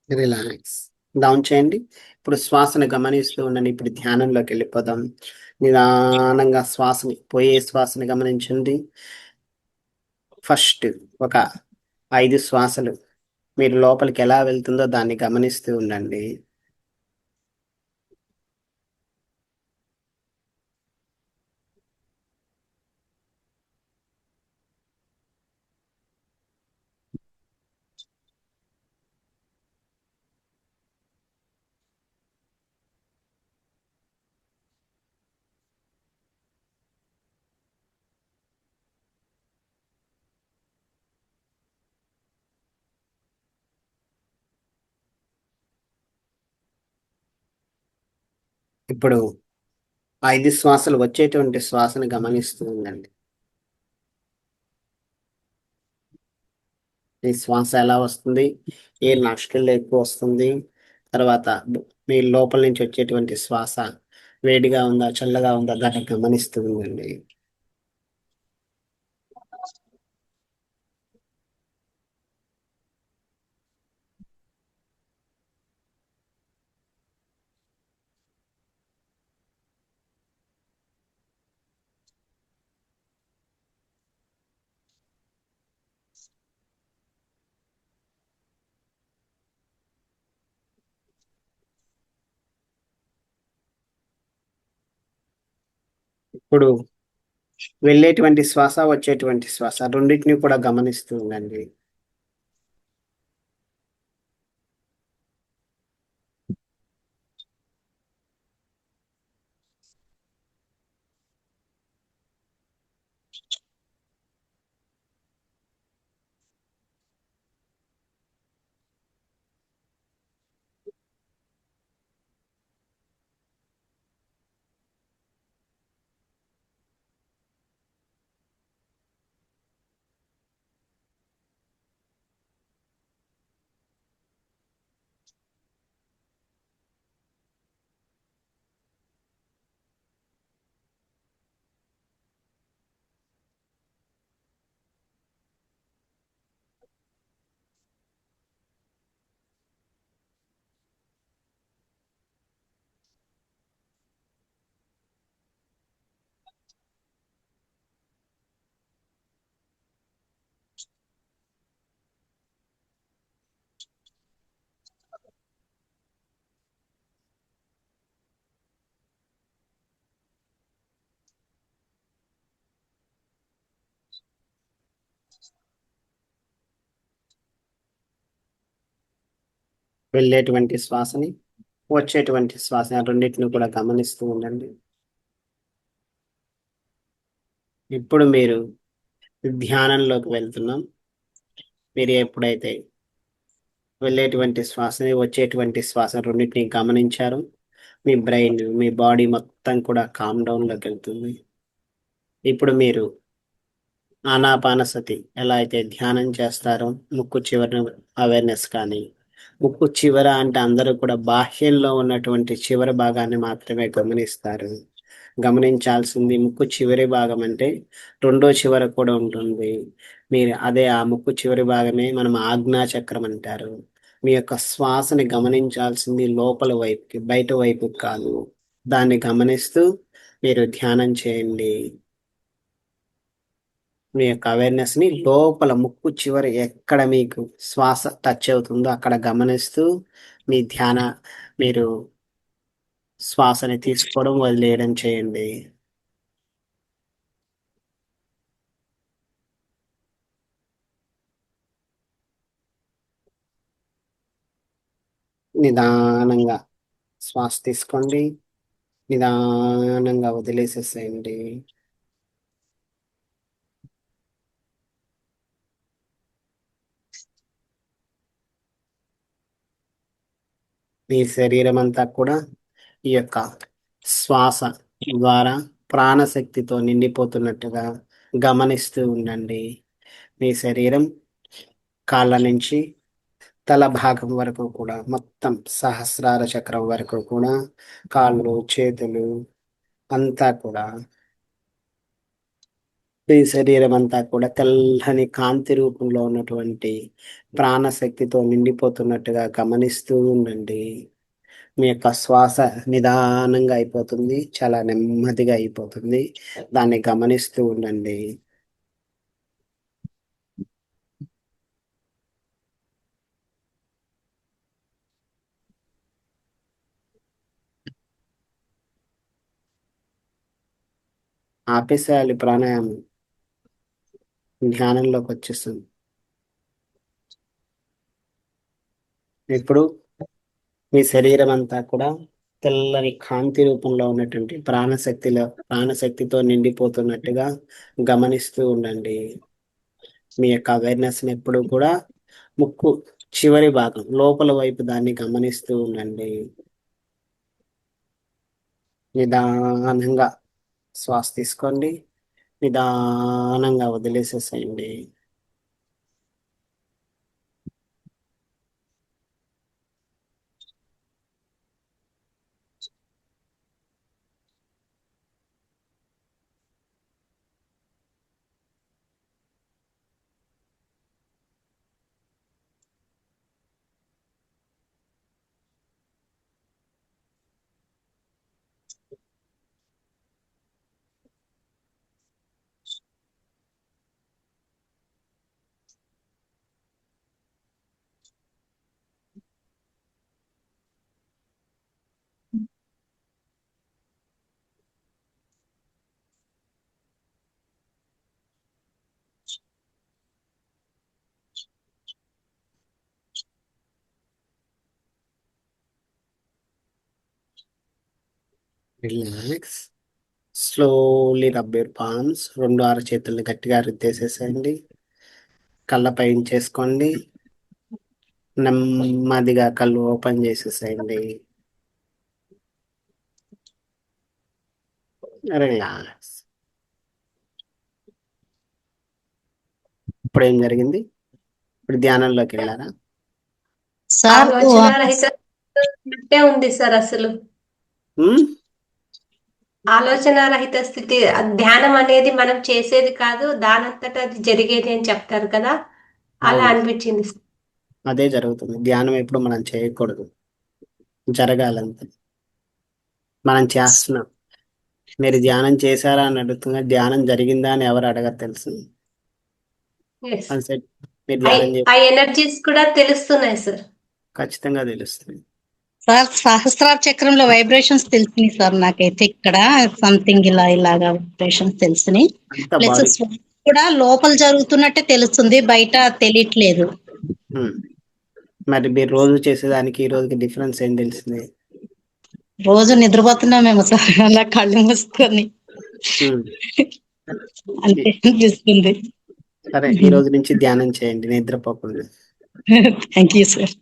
రిలాక్స్, డౌన్ చేయండి. ఇప్పుడు శ్వాసను గమనిస్తూ ఉండండి. ఇప్పుడు ధ్యానంలోకి వెళ్ళిపోదాం. నిదానంగా పోయే శ్వాసని గమనించండి. ఫస్ట్ ఒక 5 శ్వాసలు మీరు లోపలికి ఎలా వెళ్తుందో దాన్ని గమనిస్తూ ఉండండి. ఇప్పుడు 5 శ్వాసలు వచ్చేటువంటి శ్వాసను గమనిస్తూ ఉండండి. ఈ శ్వాస ఎలా వస్తుంది, ఏ నాస్ట్రిల్ ఎక్కువ వస్తుంది, తర్వాత మీ లోపల నుంచి వచ్చేటువంటి శ్వాస వేడిగా ఉందా చల్లగా ఉందా దాన్ని గమనిస్తూ ఉండండి. ఇప్పుడు వెళ్ళేటువంటి శ్వాస వచ్చేటువంటి శ్వాస రెండింటిని కూడా గమనిస్తూ ఉండండి. వెళ్ళేటువంటి శ్వాసని వచ్చేటువంటి శ్వాస రెండింటిని కూడా గమనిస్తూ ఉండండి. ఇప్పుడు మీరు ధ్యానంలోకి వెళ్తున్నాం. మీరు ఎప్పుడైతే వెళ్ళేటువంటి శ్వాసని వచ్చేటువంటి శ్వాస రెండింటిని గమనించారు, మీ బ్రెయిన్ మీ బాడీ మొత్తం కూడా కామ్ డౌన్లోకి వెళ్తుంది. ఇప్పుడు మీరు ఆనాపానసతి ఎలా అయితే ధ్యానం చేస్తారో ముక్కు చివర అవేర్నెస్ కానీ, ముక్కు చివర అంటే అందరూ కూడా బాహ్యంలో ఉన్నటువంటి చివరి భాగాన్ని మాత్రమే గమనిస్తారు. గమనించాల్సింది ముక్కు చివరి భాగం అంటే రెండో చివర కూడా ఉంటుంది. మీరు అదే ఆ ముక్కు చివరి భాగమే మనం ఆజ్ఞా చక్రం అంటారు. మీ యొక్క శ్వాసని గమనించాల్సింది లోపల వైపుకి బయట వైపుకి కాదు. దాన్ని గమనిస్తూ మీరు ధ్యానం చేయండి. మీ యొక్క అవేర్నెస్ ని లోపల ముక్కు చివరి ఎక్కడ మీకు శ్వాస టచ్ అవుతుందో అక్కడ గమనిస్తూ మీ మీరు శ్వాసని తీసుకోవడం వదిలేయడం చేయండి. నిదానంగా శ్వాస తీసుకోండి, నిదానంగా వదిలేసేసేయండి. మీ శరీరం అంతా కూడా ఈ యొక్క శ్వాస ద్వారా ప్రాణశక్తితో నిండిపోతున్నట్టుగా గమనిస్తూ ఉండండి. మీ శరీరం కాళ్ళ నుంచి తల భాగం వరకు కూడా మొత్తం సహస్రార చక్రం వరకు కూడా కాళ్ళు చేతులు అంతా కూడా ఈ శరీరం అంతా కూడా తెల్లని కాంతి రూపంలో ఉన్నటువంటి ప్రాణశక్తితో నిండిపోతున్నట్టుగా గమనిస్తూ ఉండండి. మీ యొక్క శ్వాస నిదానంగా అయిపోతుంది, చాలా నెమ్మదిగా అయిపోతుంది. దాన్ని గమనిస్తూ ఉండండి. ఆపేసేయాలి ప్రాణాయామం, ధ్యానంలోకి వచ్చేస్తుంది. ఇప్పుడు మీ శరీరం అంతా కూడా తెల్లని కాంతి రూపంలో ఉన్నటువంటి ప్రాణశక్తితో నిండిపోతున్నట్టుగా గమనిస్తూ ఉండండి. మీ యొక్క అవేర్నెస్ ఎప్పుడు కూడా ముక్కు చివరి భాగం లోపల వైపు దాన్ని గమనిస్తూ ఉండండి. నిదానంగా శ్వాస తీసుకోండి, నిదానంగా వదిలేసేసేయండి. Relax. Slowly rub your palms. 2 అరచేతుల్ని గట్టిగా రుద్దేసేసేయండి. కళ్ళ పైన చేసుకోండి. నెమ్మదిగా కళ్ళు ఓపెన్ చేసేసేయండి. రిలాక్స్. ఇప్పుడు ఏం జరిగింది? ఇప్పుడు ధ్యానంలోకి వెళ్ళారా? సార్ ఆలోచన రహిత స్థితి ఉంది సార్. అసలు ఉమ్? ఆలోచన రహిత స్థితి, ధ్యానం అనేది మనం చేసేది కాదు, దానంతట అది జరిగేది అని చెప్తారు కదా, అలా అవును, అనిపించింది సార్. అదే జరుగుతుంది. ధ్యానం ఎప్పుడు మనం చేయకూడదు, జరగాలంతే. మనం చేస్తున్నాం. మీరు ధ్యానం చేశారా అని అడుగుతున్నా, ధ్యానం జరిగిందా అని ఎవరు అడగరు తెలుసు. Yes. అది సెట్. మీరు ధ్యానం ఆ ఎనర్జీస్ కూడా తెలుస్తున్నాయి సార్. ఖచ్చితంగా తెలుస్తుంది. సార్ సహస్రార చక్రంలో వైబ్రేషన్స్ తెలిసినాయి సార్ నాకైతే. ఇక్కడ సంథింగ్ ఇలాగా వైబ్రేషన్స్ తెలిసినాయి. అంత ప్లస్ బాడీ. శ్వాస కూడా లోపల జరుగుతున్నట్టే తెలుస్తుంది, బయట తెలియట్లేదు. మరి మీరు రోజు చేసేదానికి ఈ రోజుకి డిఫరెన్స్ ఏం తెలిసింది? రోజు నిద్రపోతున్నామేమో సార్ అలా కళ్ళు మూసుకొని, ఉమ్. అంతే అనిపిస్తుంది. సరే, ఈ రోజు నుంచి ధ్యానం చేయండి నిద్రపోకుండా. Thank you sir.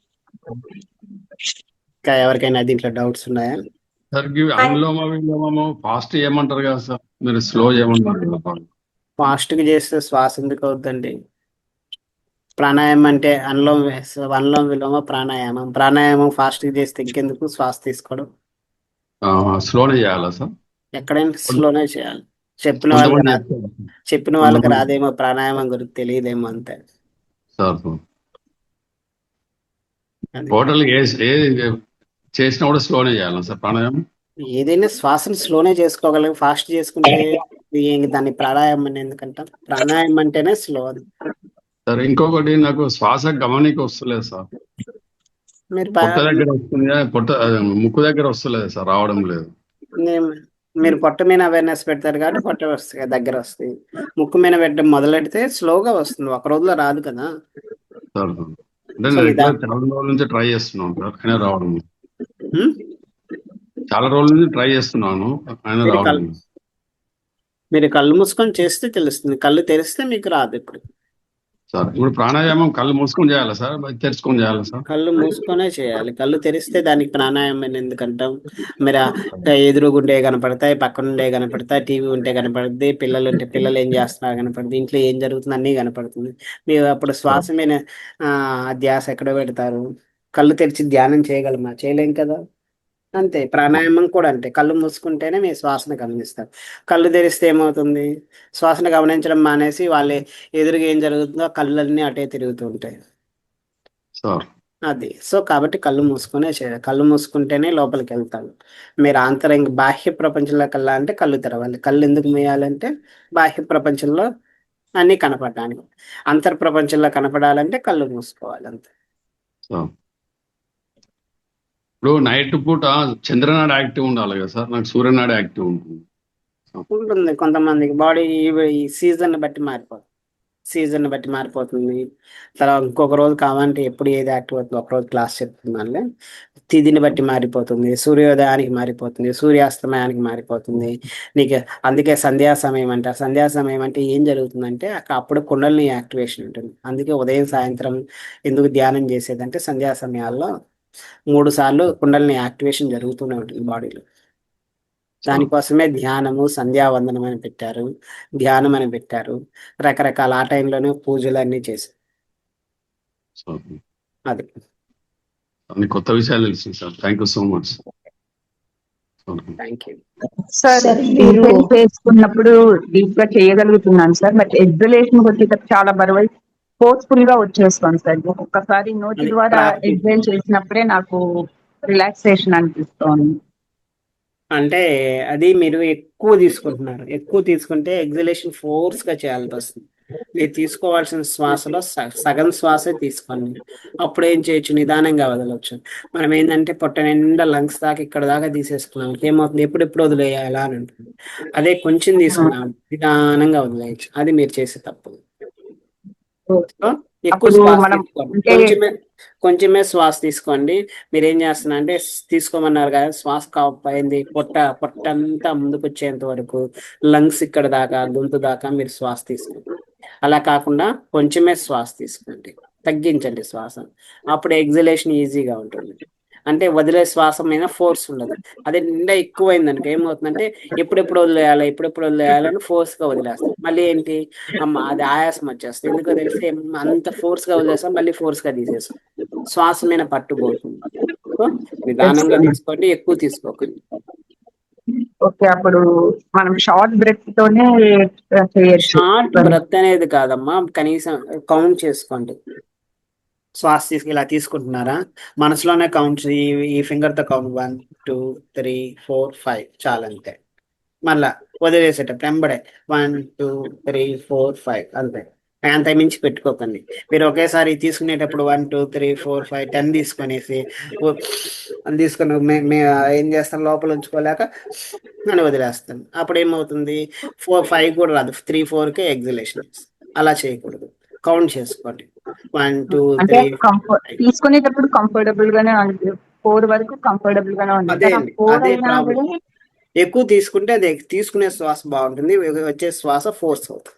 ఇంకా ఎవరికైనా దీంట్లో డౌట్స్ ఉన్నాయా? సార్ ఇవి అనులోమ విలోమము ఫాస్ట్ చేయమంటారు కదా సార్, మీరు స్లో చేయమంటారు కదా. ఫాస్ట్ గా చేస్తే శ్వాస ఎందుకు అవుతుందండి? ప్రాణాయామం అంటే అనులోమ విలోమ ప్రాణాయామం. ప్రాణాయామం ఫాస్ట్ గా చేస్తే ఇంకెందుకు శ్వాస తీసుకోవడం? స్లోనే చేయాలా సార్? ఎక్కడైనా స్లోనే చేయాలి. చెప్పిన కొంతమంది వాళ్ళకి రాదేమో, ప్రాణాయామం గురించి తెలియదేమో, అంతే. సార్ అది. టోటల్ ఏ చేసినా కూడా స్లోనే చేయాలా సార్ ప్రాణాయామం? ఏదైనా శ్వాసను స్లోనే చేసుకోగలం. ఫాస్ట్ చేసుకుంటే దాన్ని ప్రాణాయామం అని ఎందుకంటాం? ప్రాణాయామం అంటేనే స్లో. అది సార్ ఇంకొకటి, నాకు శ్వాస గమనిక వస్తలేదు సార్. మీరు పొట్ట దగ్గర వస్తుంది, ముక్కు దగ్గర వస్తలేదు సార్, రావడం లేదు. మీరు పొట్ట మీద అవేర్నెస్ పెడతారు కాబట్టి పొట్ట వస్తాయి, దగ్గర వస్తాయి. ముక్కు మీద పెట్టడం మొదలెడితే స్లోగా వస్తుంది, ఒక రోజులో రాదు కదా. సార్ అంటే నేను చాలా రోజుల నుంచి ట్రై చేస్తున్నాను సార్, అయినా రావడం లేదు. చాలా రోజుల నుంచి ట్రై చేస్తున్నాను, అయినా రావడం లేదు. మీరు కళ్ళు మూసుకొని చేస్తే తెలుస్తుంది, కళ్ళు తెరిస్తే మీకు రాదు. ఇప్పుడు సార్ ఇప్పుడు ప్రాణాయామం కళ్ళు మూసుకొని చేయాలా సార్, తెరుచుకొని చేయాలా సార్? కళ్ళు మూసుకొనే చేయాలి. కళ్ళు తెరిస్తే దానికి ప్రాణాయామం అని ఎందుకంటాం? మీరు ఎదురుగుండే కనపడతాయి, పక్కనుండే కనపడతాయి, టీవీ ఉంటే కనపడుద్ది, పిల్లలు ఉంటే పిల్లలు ఏం చేస్తున్నారు కనపడుతుంది, ఇంట్లో ఏం జరుగుతుంది అన్నీ కనపడుతుంది. మీరు అప్పుడు శ్వాస మీద ధ్యాస ఎక్కడ పెడతారు? కళ్ళు తెరిచి ధ్యానం చేయగలమా? చేయలేం కదా. అంతే, ప్రాణాయామం కూడా అంతే. కళ్ళు మూసుకుంటేనే మీ శ్వాసను గమనిస్తారు. కళ్ళు తెరిస్తే ఏమవుతుంది? శ్వాసను గమనించడం మానేసి వాళ్ళే ఎదురుగా ఏం జరుగుతుందో కళ్ళన్నీ అటే తిరుగుతూ ఉంటాయి. అది సో కాబట్టి కళ్ళు మూసుకునే చేయాలి. కళ్ళు మూసుకుంటేనే లోపలికి వెళ్తాను. మీరు బాహ్య ప్రపంచంలోకి వెళ్ళాలంటే కళ్ళు తెరవాలి. కళ్ళు ఎందుకు మూయాలంటే బాహ్య ప్రపంచంలో అన్నీ కనపడడానికి. అంతర్ ప్రపంచంలో కనపడాలంటే కళ్ళు మూసుకోవాలి, అంతే. ఇప్పుడు నైట్ పూట చంద్రనాడు యాక్టివ్ ఉండాలి కదా సార్, నాకు సూర్యనాడు యాక్టివ్ ఉంటుంది. కొంతమందికి బాడీ ఈ సీజన్ బట్టి మారిపోతుంది. తర్వాత ఇంకొక రోజు కావాలంటే ఎప్పుడు ఏది యాక్టివ్ అవుతుంది, ఒకరోజు క్లాస్ చెప్తున్నాను. తిథిని బట్టి మారిపోతుంది, సూర్యోదయానికి మారిపోతుంది, సూర్యాస్తమయానికి మారిపోతుంది నీకు. అందుకే సంధ్యా సమయం అంటారు. సంధ్యా సమయం అంటే ఏం జరుగుతుందంటే అప్పుడు కుండలిని యాక్టివేషన్ ఉంటుంది. అందుకే ఉదయం సాయంత్రం ఎందుకు ధ్యానం చేసేదంటే సంధ్యా సమయాల్లో 3 సార్లు కుండలిని యాక్టివేషన్ జరుగుతూనే ఉంటుంది బాడీలో. దానికోసమే ధ్యానము, సంధ్యావందనం అని పెట్టారు, ధ్యానం అని పెట్టారు, రకరకాల ఆ టైంలోనే పూజలు అన్నీ చేశారు. సో అది అన్ని కొత్త విషయాలు తెలిసింది sir. Thank you so much. Thank you. Sir sir మీరు inhale చేసుకున్నప్పుడు డీప్ గా చేయగలుగుతున్నాను సార్, బట్ ఎగ్జలేషన్ వచ్చేటప్పుడు చాలా బరువై ఫోర్స్ఫుల్ గా వచ్చేస్తాను సార్. ఒక్కొక్కసారి నోటి అది ద్వారా ప్రాక్టీస్. ఎగ్జైల్ చేసినప్పుడే నాకు రిలాక్సేషన్ అనిపిస్తోంది. అంటే అది మీరు ఎక్కువ తీసుకుంటున్నారు. ఎక్కువ తీసుకుంటే ఎగ్జలేషన్ ఫోర్స్ గా చేయాల్సి వస్తుంది. మీరు తీసుకోవాల్సిన శ్వాసలో సగం శ్వాసే తీసుకోండి. అప్పుడు ఏం చేయొచ్చు, నిదానంగా వదలవచ్చు. మనం ఏంటంటే పొట్ట నిండా లంగ్స్ దాకా ఇక్కడ దాకా తీసేసుకున్నాం, ఏమవుతుంది, ఎప్పుడెప్పుడు వదిలేయాలా అని ఉంటుంది. అదే కొంచెం తీసుకున్నాం, నిదానంగా వదిలేయచ్చు. అది మీరు చేసే తప్పు. సో, ఎక్కువ అప్పుడు శ్వాస మనం తీసుకోండి, అంటే కొంచెమే శ్వాస తీసుకోండి. మీరు ఏం చేస్తున్నా అంటే తీసుకోమన్నారు కదా, శ్వాస కాకపోయింది, పొట్టంతా ముందుకు వచ్చేంత వరకు లంగ్స్ ఇక్కడ దాకా, గొంతు దాకా మీరు శ్వాస తీసుకోండి. అలా కాకుండా కొంచెమే శ్వాస తీసుకోండి, తగ్గించండి శ్వాస. అప్పుడు ఎగ్జలేషన్ ఈజీగా ఉంటుంది. అంటే వదిలే శ్వాస మీద ఫోర్స్ ఉండదు. అదే నిండా ఎక్కువైంది అనుకో ఏమవుతుందంటే ఎప్పుడెప్పుడు వదిలేయాలని ఫోర్స్ గా వదిలేస్తాం. మళ్ళీ ఏంటి, అమ్మ అది ఆయాసం వచ్చేస్తుంది. ఎందుకో తెలిసి అంత ఫోర్స్ గా వదిలేస్తాం, మళ్ళీ ఫోర్స్ గా తీసేస్తాం. శ్వాస మీద పట్టుపోతుంది. సో, నిదానంగా తీసుకోండి, ఎక్కువ తీసుకోకండి. ఓకే, అప్పుడు మనం షార్ట్ బ్రెత్ తోనే చేయొచ్చు. షార్ట్ బ్రెత్ అనేది కాదమ్మా, కనీసం కౌంట్ చేసుకోండి. శ్వాస ఇలా తీసుకుంటున్నారా, మనసులోనే కౌంట్, ఈ ఫింగర్ తో కౌంట్ 1 2 3 4 5 చాలంతే. మళ్ళా వదిలేసేటప్పుడు వెంబడే 1 2 3 4 5 అంతే. అంత మించి పెట్టుకోకండి. మీరు ఒకేసారి తీసుకునేటప్పుడు 1 2 3 4 5 10 తీసుకునేసి అని తీసుకుని ఏం చేస్తాను, లోపల ఉంచుకోలేక అని వదిలేస్తాను. అప్పుడు ఏమవుతుంది, 4 5 కూడా రాదు, 3 4కే ఎగ్జలేషన్. అలా చేయకూడదు, కౌంట్ చేసుకోండి. 1 2 అంటే 3 తీసుకునేటప్పుడు కంఫర్టబుల్ గానే ఉంది, 4 వరకు కంఫర్టబుల్ గానే ఉంది. అదే కానీ 4 అదే అయినా ప్రాబ్లం. కూడా ఎక్కువ తీసుకుంటే అది తీసుకునే శ్వాస బాగుంటుంది, వచ్చే శ్వాస ఫోర్స్ అవుతుంది.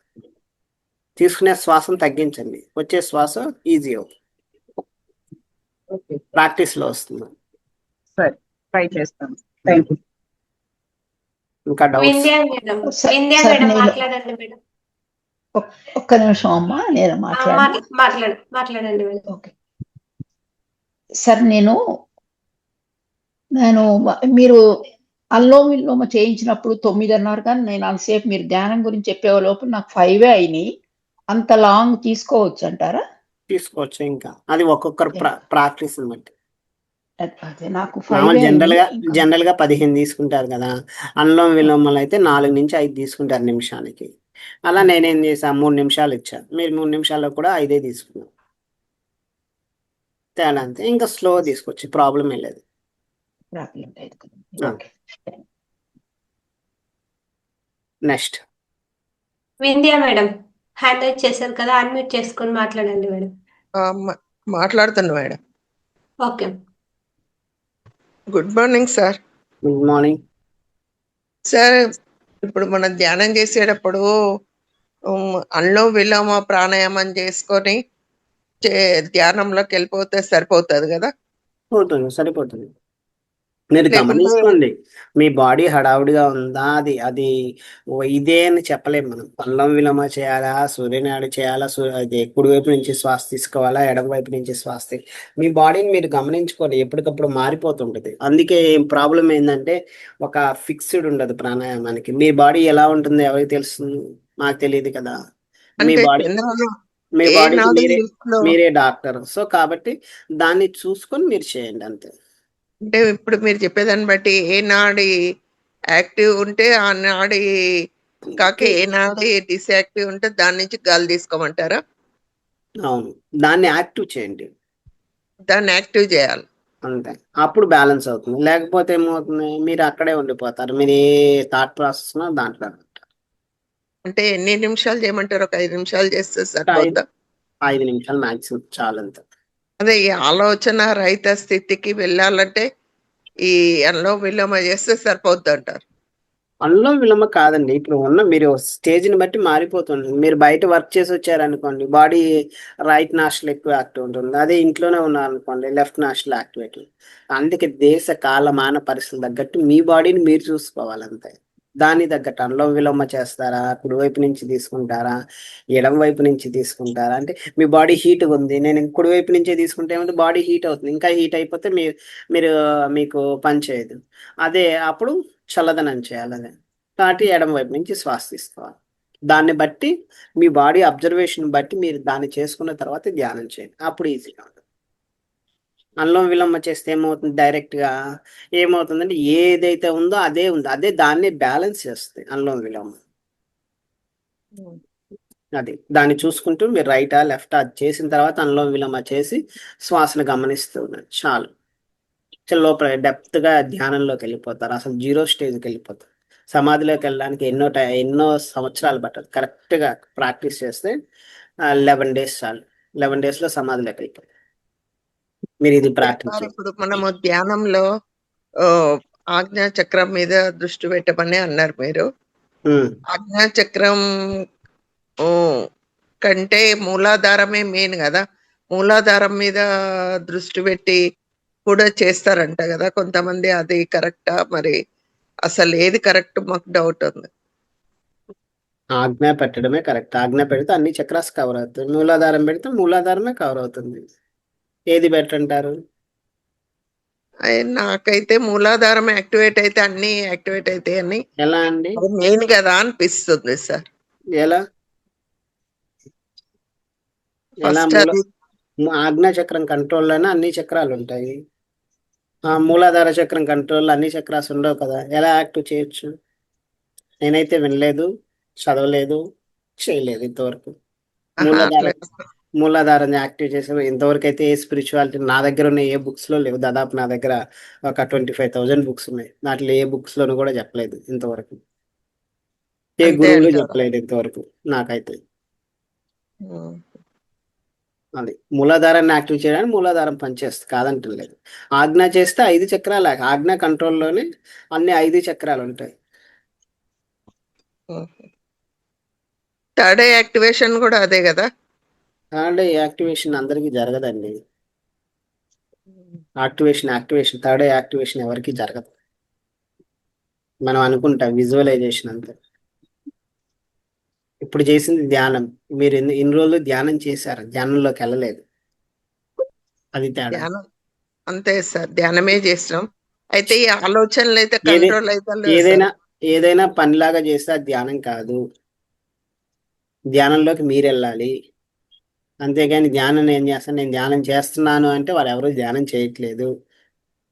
తీసుకునే శ్వాసను తగ్గించండి, వచ్చే శ్వాస ఈజీ అవుతుంది. ఓకే ప్రాక్టీస్ లో వస్తుంది. సరే, ట్రై చేస్తాను. Thank you. ఇంకా doubts? Vindhya madam, sir Vindhya sir madam నేను మాట్లాడండి మేడం. ఒక్క నిమిషం అమ్మా, నేను మాట్లాడండి మేడం. ఓకే సార్, నేను మీరు అల్లోమ విల్లోమ చేయించినప్పుడు 9 అన్నారు, కానీ నేను అంతసేపు మీరు ధ్యానం గురించి చెప్పే లోపు నాకు 5 అయినాయి. అంత లాంగ్ తీసుకోవచ్చు అంటారా? తీసుకోవచ్చు. ఇంకా అది ఒక్కొక్కరు ప్రాక్టీస్ బట్టి. అదే నాకు 5 జనరల్ గా 15 తీసుకుంటారు కదా, అనులోమ విలోమాలు అయితే 4 నుంచి 5 తీసుకుంటారు నిమిషానికి. అలా నేనేం చేసా, 3 నిమిషాలు ఇచ్చా, మీరు 3 నిమిషాల్లో కూడా 5 తీసుకున్నాం. తేడా అంతే. ఇంకా స్లో తీసుకోవచ్చు, ప్రాబ్లం ఏం లేదు. Okay. Next Vindhya madam hand raise చేశారు కదా, అన్మ్యూట్ చేసుకొని మాట్లాడండి మేడం. మాట్లాడుతున్నా madam. Okay, good morning sir. Good morning sir, ఇప్పుడు మనం ధ్యానం చేసేటప్పుడు అనులోమ విలోమ ప్రాణాయామం చేసుకొని ధ్యానంలోకి వెళ్ళిపోతే సరిపోతుంది కదా? సరిపోతుంది. మీరు లేకుంటే గమనించుకోండి, మీ బాడీ హడావుడిగా ఉందా, అది ఇదే అని చెప్పలేము మనం. పల్లం విలోమ చేయాలా, సూర్యనాడి చేయాలా, అది కుడి వైపు నుంచి శ్వాస తీసుకోవాలా, ఎడమ వైపు నుంచి శ్వాస మీ బాడీని మీరు గమనించుకోండి, ఎప్పటికప్పుడు మారిపోతుంటుంది. అందుకే ప్రాబ్లం ఏంటంటే ఒక ఫిక్స్డ్ ఉండదు ప్రాణాయామానికి. మీ బాడీ ఎలా ఉంటుందో ఎవరికి తెలుస్తుంది, మాకు తెలియదు కదా. మీ అంటే బాడీ మీ ఏ బాడీకి నాడి లో మీరే డాక్టర్. సో కాబట్టి దాన్ని చూసుకొని మీరు చేయండి అంతే. అంటే ఇప్పుడు మీరు చెప్పేదాన్ని బట్టి ఏ నాడి యాక్టివ్ ఉంటే ఆ నాడి కాక ఏ నాడి డిస్యాక్టివ్ ఉంటే దాని నుంచి గాలి తీసుకోమంటారా? అవును, దాన్ని యాక్టివ్ చేయండి, దాన్ని యాక్టివ్ చేయాలి అంతే. అప్పుడు బ్యాలెన్స్ అవుతుంది. లేకపోతే ఏమవుతుంది, మీరు అక్కడే ఉండిపోతారు, మీరు ఏ థాట్ ప్రాసెస్ దాంట్లో ఉంటారు. అంటే ఎన్ని నిమిషాలు చేయమంటారు? ఒక 5 నిమిషాలు చేస్తే సరిపోద్దా? 5 నిమిషాలు మాక్సిమం చాలంత. అదే ఈ ఆలోచన రహిత స్థితికి వెళ్ళాలంటే ఈ అనులోమ విలోమ చేస్తే సరిపోద్ది అంటారు. అనులోమ విలోమ కాదండి. ఇప్పుడు ఉన్న మీరు స్టేజ్ని బట్టి మారిపోతుంది. మీరు బయట వర్క్ చేసి వచ్చారనుకోండి, బాడీ రైట్ నాస్ట్రల్ ఎక్కువ యాక్టివ్ ఉంటుంది. అదే ఇంట్లోనే ఉన్నారనుకోండి, లెఫ్ట్ నాస్ట్రల్ యాక్టివేట్. అందుకే దేశ కాలమాన పరిస్థితులు తగ్గట్టు మీ బాడీని మీరు చూసుకోవాలి అంతే. దానికి తగ్గట్టు అనులోమ విలోమ చేస్తారా, కుడివైపు నుంచి తీసుకుంటారా, ఎడమ వైపు నుంచి తీసుకుంటారా, అంటే మీ బాడీ హీట్ ఉంది, నేను కుడివైపు నుంచే తీసుకుంటే ఏమంటే బాడీ హీట్ అవుతుంది, ఇంకా హీట్ అయిపోతే మీరు మీకు పని చేయదు. అదే అప్పుడు చల్లదనం చేయాలి. అదే కాబట్టి ఎడమ వైపు నుంచి శ్వాస తీసుకోవాలి. దాన్ని బట్టి మీ బాడీ అబ్జర్వేషన్ బట్టి మీరు దాన్ని చేసుకున్న తర్వాత ధ్యానం చేయండి, అప్పుడు ఈజీగా ఉంటుంది. అనులోమ విలోమ చేస్తే ఏమవుతుంది, డైరెక్ట్గా ఏమవుతుందంటే ఏదైతే ఉందో అదే ఉంది, అదే దాన్ని బ్యాలెన్స్ చేస్తుంది అనులోమ విలోమ. అది దాన్ని చూసుకుంటూ మీరు రైటా లెఫ్టా అది చేసిన తర్వాత అనులోమ విలోమ చేసి శ్వాసను గమనిస్తూ ఉండండి చాలు. లోపల డెప్త్గా ధ్యానంలోకి వెళ్ళిపోతారు, అసలు జీరో స్టేజ్కి వెళ్ళిపోతారు. సమాధిలోకి వెళ్ళడానికి ఎన్నో సంవత్సరాలు పట్టదు. కరెక్ట్గా ప్రాక్టీస్ చేస్తే 11 days చాలు. 11 daysలో సమాధిలోకి వెళ్ళిపోతారు. మీరు ఇది ప్రాక్టీస్ సార్ చేయండి. ఇప్పుడు మనము ధ్యానంలో ఆ, ఆజ్ఞా చక్రం మీద దృష్టి పెట్టమని అన్నారు మీరు. ఆజ్ఞా చక్రం ఓ, కంటే మూలాధారమే మెయిన్ కదా. మూలాధారం మీద దృష్టి పెట్టి కూడా చేస్తారంట కదా కొంతమంది. అది కరెక్టా? మరి అసలు ఏది కరెక్ట్ మాకు డౌట్ ఉంది. ఆజ్ఞ పెట్టడమే కరెక్ట్. ఆజ్ఞ పెడితే అన్ని చక్రాస్ కవర్ అవుతుంది, మూలాధారం పెడితే మూలాధారమే కవర్ అవుతుంది. ఏది బెటర్ అంటారు? నాకైతే మూలాధారం యాక్టివేట్ అయితే అన్ని యాక్టివేట్ అయితే అని ఎలా అండి? అది మెయిన్ కదా అనిపిస్తుంది సార్. ఎలా ఎలా ఫస్ట్ అది ఆజ్ఞా చక్రం కంట్రోల్లోనే అన్ని చక్రాలు ఉంటాయి. మూలాధార చక్రం కంట్రోల్ అన్ని చక్రాస్ ఉండవు కదా, ఎలా యాక్టివ్ చేయొచ్చు? నేనైతే వినలేదు, చదవలేదు, చేయలేదు ఇంతవరకు. మూలాధారం మూలాధారాన్ని యాక్టివ్ చేసే ఇంతవరకు అయితే ఏ స్పిరిచువాలిటీ నా దగ్గర ఉన్న ఏ బుక్స్లో లేవు. దాదాపు నా దగ్గర ఒక 25,000 బుక్స్ ఉన్నాయి, దాంట్లో ఏ బుక్స్లోనూ కూడా చెప్పలేదు ఇంతవరకు. ఏ అంతే గురువులు అంటారు. చెప్పలేదు ఇంతవరకు నాకైతే. అది మూలాధారాన్ని యాక్టివ్ చేయడానికి మూలాధారం పనిచేస్తుంది, కాదంటలేదు. ఆజ్ఞ చేస్తే 5 చక్రాలు, ఆజ్ఞ కంట్రోల్లోనే అన్ని 5 చక్రాలు ఉంటాయి. థర్డ్ ఐ యాక్టివేషన్ కూడా అదే కదా. థర్డ్ యాక్టివేషన్ అందరికీ జరగదండి. యాక్టివేషన్ థర్డ్ యాక్టివేషన్ ఎవరికి జరగదు. మనం అనుకుంటాం విజువలైజేషన్ అంతే. ఇప్పుడు చేసింది ధ్యానం. మీరు ఇన్ని రోజులు ధ్యానం చేశారు, ధ్యానంలోకి వెళ్ళలేదు, అది తేడా. ధ్యానం అంతే సార్, ధ్యానమే చేస్తాం. అయితే ఈ ఆలోచనలు అయితే ఏదే కంట్రోల్ అయితే లేవు ఏదైనా సార్. ఏదైనా పనిలాగా చేస్తే అది ధ్యానం కాదు. ధ్యానంలోకి మీరు వెళ్ళాలి, అంతేగాని ధ్యానం ఏం చేస్తాను, నేను ధ్యానం చేస్తున్నాను అంటే వాళ్ళు ఎవరు ధ్యానం చేయట్లేదు,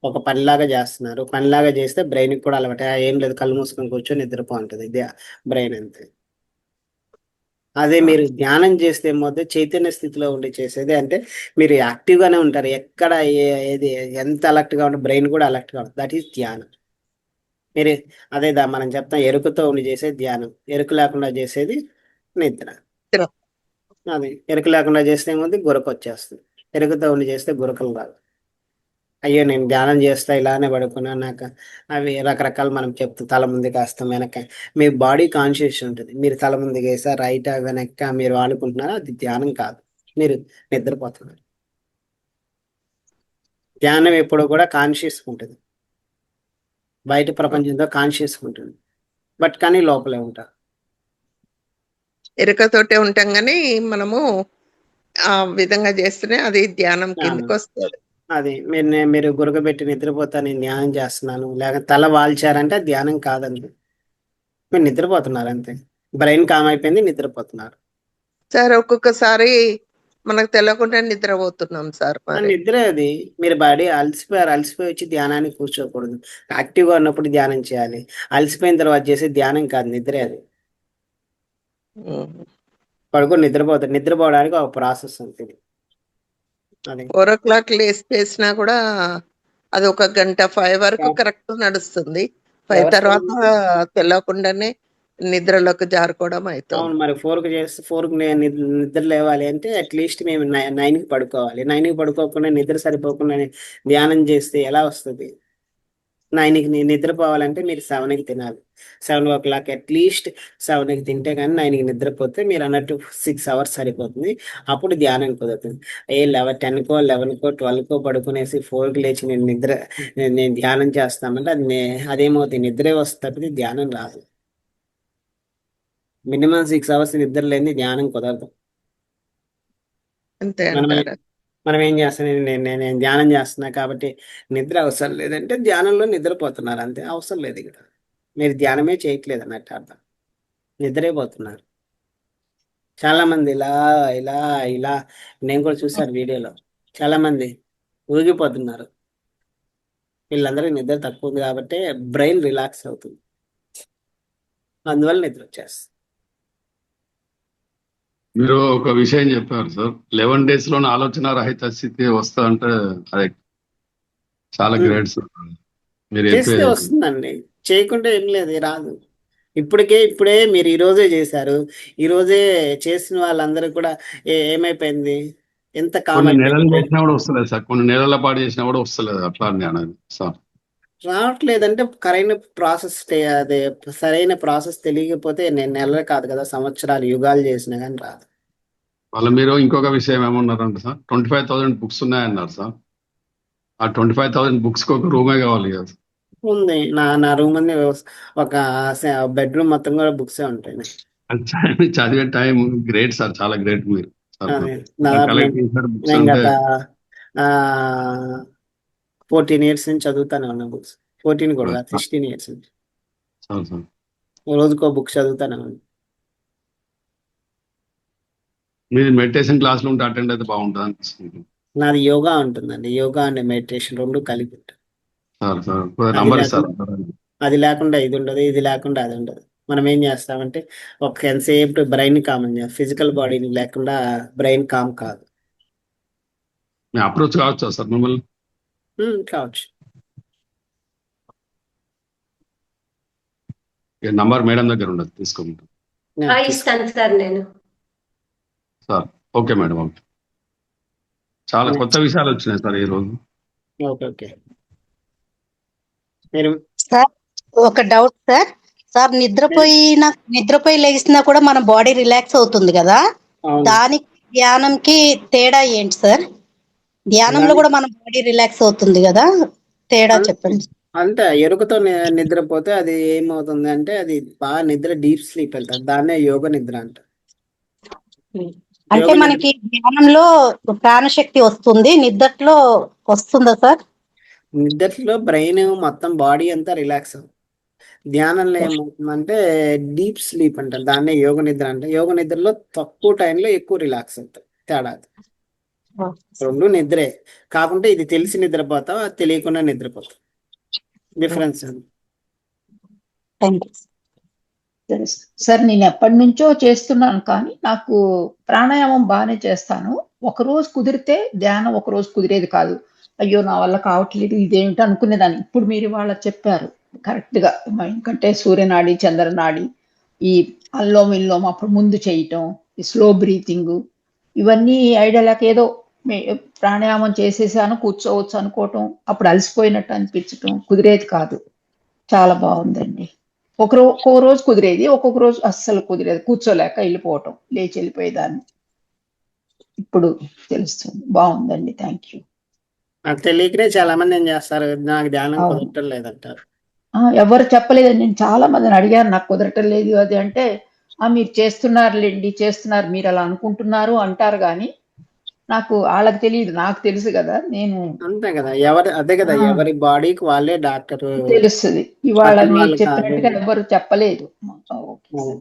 ఒక పనిలాగా చేస్తున్నారు. పనిలాగా చేస్తే బ్రెయిన్కి కూడా అలవాటు. ఏం లేదు, కళ్ళు మూసుకొని కూర్చొని నిద్రపో ఉంటుంది ఇది బ్రెయిన్ అంతే. అదే మీరు ధ్యానం చేస్తే ఏమవుతుంది, చైతన్య స్థితిలో ఉండి చేసేది అంటే మీరు యాక్టివ్గానే ఉంటారు. ఎక్కడ ఏది ఎంత అలర్ట్గా ఉంటే బ్రెయిన్ కూడా అలర్ట్గా ఉంటుంది. దట్ ఈస్ ధ్యానం. మీరు అదే మనం చెప్తాం, ఎరుకతో ఉండి చేసేది ధ్యానం, ఎరుకు లేకుండా చేసేది నిద్ర. నిద్ర. అది ఎరుకు లేకుండా చేస్తే ఏమవుతుంది, గురక వచ్చేస్తుంది. ఎరుకుతో ఉండి చేస్తే గురకలు రాదు. అయ్యో నేను ధ్యానం చేస్తా ఇలానే పడుకున్నా, నాకు అవి రకరకాలు మనం చెప్తూ తల ముందుకు వేస్తాం వెనక. మీ బాడీ కాన్షియస్ ఉంటుంది, మీరు తల ముందుకు వేసా రైట్ వెనక మీరు వాడుకుంటున్నారా, అది ధ్యానం కాదు, మీరు నిద్రపోతున్నారు. ధ్యానం ఎప్పుడు కూడా కాన్షియస్ ఉంటుంది, బయట ప్రపంచంతో కాన్షియస్ ఉంటుంది, బట్ కానీ లోపలే ఉంటారు. ఎరుకతోటే ఉంటాం కానీ మనము ఆ విధంగా చేస్తేనే అది ధ్యానం కిందకి వస్తుంది. అది మీరు గురకబెట్టి నిద్రపోతా నేను ధ్యానం చేస్తున్నాను, లేక తల వాల్చారంటే అది ధ్యానం కాదండి, మీరు నిద్రపోతున్నారు అంతే. బ్రెయిన్ కామ్ అయిపోయింది, నిద్రపోతున్నారు. సార్ ఒక్కొక్కసారి మనకు తెలియకుండా నిద్రపోతున్నాం సార్. మరి నిద్ర అది మీరు బాడీ అలసిపోయి వచ్చి ధ్యానానికి కూర్చోకూడదు. యాక్టివ్గా ఉన్నప్పుడు ధ్యానం చేయాలి. అలసిపోయిన తర్వాత చేసే ధ్యానం కాదు, నిద్రే అది. పడుకొని నిద్రపోతారు, నిద్రపోవడానికి ఒక ప్రాసెస్ ఉంటుంది. అది 4 o'clock లేసినా కూడా అది 1 గంట 5 వరకు కరెక్ట్ నడుస్తుంది. 5 తర్వాత తెలియకుండానే నిద్రలోకి జారుకోవడం అవుతుంది. అవును, మరి 4కి చేస్తే 4కి నిద్ర లేవాలి అంటే అట్లీస్ట్ మేము 9కి పడుకోవాలి. 9కి పడుకోకుండా నిద్ర సరిపోకుండా ధ్యానం చేస్తే ఎలా వస్తుంది? 9కి నిద్రపోవాలంటే మీరు 7కి తినాలి. 7 o'clock అట్లీస్ట్ 7కి తింటే కానీ 9కి నిద్రపోతే మీరు అన్నట్టు 6 hours సరిపోతుంది. అప్పుడు ధ్యానం కుదురుతుంది. 10కో 11కో 12కో పడుకునేసి 4కి లేచి నేను ధ్యానం చేస్తామంటే అదేమవుతుంది, నిద్రే వస్తుంది తప్పితే ధ్యానం రాదు. మినిమం 6 hours నిద్ర లేని ధ్యానం కుదరదు. అంతే మనం అంటారా? మనం ఏం చేస్తాం, నేను ధ్యానం చేస్తున్నా కాబట్టి నిద్ర అవసరం లేదంటే ధ్యానంలో నిద్రపోతున్నారు అంతే, అవసరం లేదు ఇక్కడ. మీరు ధ్యానమే చేయట్లేదు అన్నట్టు అర్థం, నిద్రే పోతున్నారు. చాలా మంది ఇలా ఇలా ఇలా నేను కూడా చూసాను వీడియోలో, చాలా మంది ఊగిపోతున్నారు. వీళ్ళందరికీ నిద్ర తక్కువ ఉంది కాబట్టి బ్రెయిన్ రిలాక్స్ అవుతుంది, అందువల్ల నిద్ర వచ్చేస్తుంది. మీరు ఒక విషయం చెప్పారు సార్, 11 days లోనే ఆలోచన రహిత స్థితి వస్తా అంటే అది చాలా గ్రేట్ సార్. మీరు చేస్తే చెప్పేది వస్తుందండి, చేయకుంటే ఏం లేదు, రాదు. ఇప్పుడే మీరు ఈ రోజే చేశారు, ఈ రోజే చేసిన వాళ్ళందరూ కూడా ఏమైపోయింది, ఎంత కామ్ కొన్ని నెలలు అయిపోయింది. చేసినా కూడా వస్తలేదు సార్, కొన్ని నెలల పాటు చేసినా కూడా వస్తలేదు, అట్లా అని అనేది సార్. రావట్లేదంటే సరైన ప్రాసెస్ తెలియకపోతే నేను నెలలు కాదు కదా, సంవత్సరాలు యుగాలు చేసినా కానీ రాదు. వాళ్ళ మీరు ఇంకొక విషయం ఏమన్నారంటే సార్, 25,000 బుక్స్ ఉన్నాయన్నారు సార్. ఆ 25,000 బుక్స్ కి ఒక రూమే కావాలి కదా సార్. ఉంది, నా రూమ్ ఉంది, ఒక బెడ్రూమ్ మొత్తం కూడా బుక్సే ఉంటాయి. అది చదివే టైం గ్రేట్ సార్, చాలా గ్రేట్ మీరు సార్. అదే దాదాపు కలెక్ట్ చేసిన బుక్స్ నేను అంటే గత 14 years నుంచి చదువుతానే ఉన్నా బుక్స్. 14 కూడా కాదు, 16 years నుంచి సార్ సార్ రోజుకో బుక్ చదువుతానే ఉన్నా. మీరు మెడిటేషన్ క్లాసులు ఉంటే అటెండ్ అయితే బాగుంటుంది అనిపిస్తుంది నాది యోగా ఉంటుందండి, యోగా అండ్ మెడిటేషన్ రెండు కలిపి ఉంటుంది. సార్. సార్ అది నంబర్ ఇస్తారు. అది లేకుండా ఇది ఉండదు, ఇది లేకుండా అది ఉండదు. మనం ఏం చేస్తామంటే ఎంతసేపు బ్రెయిన్ కామన్ చేస్తాం, ఫిజికల్ బాడీని లేకుండా బ్రెయిన్ కామ్ కాదు. మేము అప్రోచ్ కావచ్చా సార్ మిమ్మల్ని? కావచ్చు. నంబర్ మేడం దగ్గర ఉండదు, తీసుకుంటాం ఇస్తాను సార్ నేను. సార్. Okay madam, okay. చాలా కొత్త విషయాలు వచ్చినాయి సార్ ఈ రోజు. Okay okay. మీరు సార్ ఒక డౌట్ సార్ నిద్రపోయి లేచినా కూడా మన బాడీ రిలాక్స్ అవుతుంది కదా, దానికి ధ్యానంకి తేడా ఏంటి సార్? ధ్యానంలో కూడా మన బాడీ రిలాక్స్ అవుతుంది కదా, తేడా చెప్పండి. అంటే ఎరుకతో నిద్రపోతే అది ఏమవుతుంది అంటే అది బాగా నిద్ర, డీప్ స్లీప్ వెళ్తారు, దాన్నే యోగ నిద్ర అంటారు. అంటే మనకి ధ్యానంలో ప్రాణశక్తి వస్తుంది, నిద్రలో వస్తుందా సార్? నిద్రలో బ్రెయిన్ మొత్తం బాడీ అంతా రిలాక్స్ అవుతుంది. ధ్యానంలో ఏమవుతుందంటే డీప్ స్లీప్ అంటారు, దాన్నే యోగ నిద్ర అంటారు. యోగ నిద్రలో తక్కువ టైంలో ఎక్కువ రిలాక్స్ అవుతారు. తేడా రెండు నిద్రే, కాకుంటే ఇది తెలిసి నిద్రపోతావు, అది తెలియకుండా నిద్రపోతావు, డిఫరెన్స్. సార్ నేను ఎప్పటి నుంచో చేస్తున్నాను, కానీ నాకు ప్రాణాయామం బాగానే చేస్తాను. ఒక రోజు కుదిరితే ధ్యానం, ఒక రోజు కుదిరేది కాదు. అయ్యో నా వల్ల కావట్లేదు ఇదేమిటి అనుకునేదాన్ని. ఇప్పుడు మీరు వాళ్ళ చెప్పారు కరెక్ట్ గా, ఎందుకంటే సూర్యనాడి, చంద్రనాడి, ఈ అల్లోం విల్లోం అప్పుడు ముందు చేయటం, ఈ స్లో బ్రీతింగ్, ఇవన్నీ ఐడియా లేక ఏదో ప్రాణాయామం చేసేసాను కూర్చోవచ్చు అనుకోవటం, అప్పుడు అలసిపోయినట్టు అనిపించటం, కుదిరేది కాదు. చాలా బాగుందండి. ఒక్కో రోజు కుదిరేది, ఒక్కొక్క రోజు అస్సలు కుదిరేది, కూర్చోలేక వెళ్ళిపోవటం, లేచి వెళ్ళిపోయేదాన్ని. ఇప్పుడు తెలుస్తుంది, బాగుందండి, థ్యాంక్ యూ. నాకు తెలియకనే చాలా మంది ఏం చేస్తారు, నాకు ధ్యానం కుదరటం లేదంటారు. ఎవరు చెప్పలేదు, నేను చాలా మందిని అడిగాను నాకు కుదరటం లేదు అది అంటే, మీరు చేస్తున్నారు మీరు అలా అనుకుంటున్నారు అంటారు, కానీ నాకు వాళ్ళకి తెలియదు, నాకు తెలుసు కదా. నేను అంతే కదా, అదే కదా, ఎవరి బాడీకి వాళ్ళే డాక్టర్. తెలుస్తుంది, ఇవాళ మీరు చెప్పినట్టుగా ఎవరు చెప్పలేదు.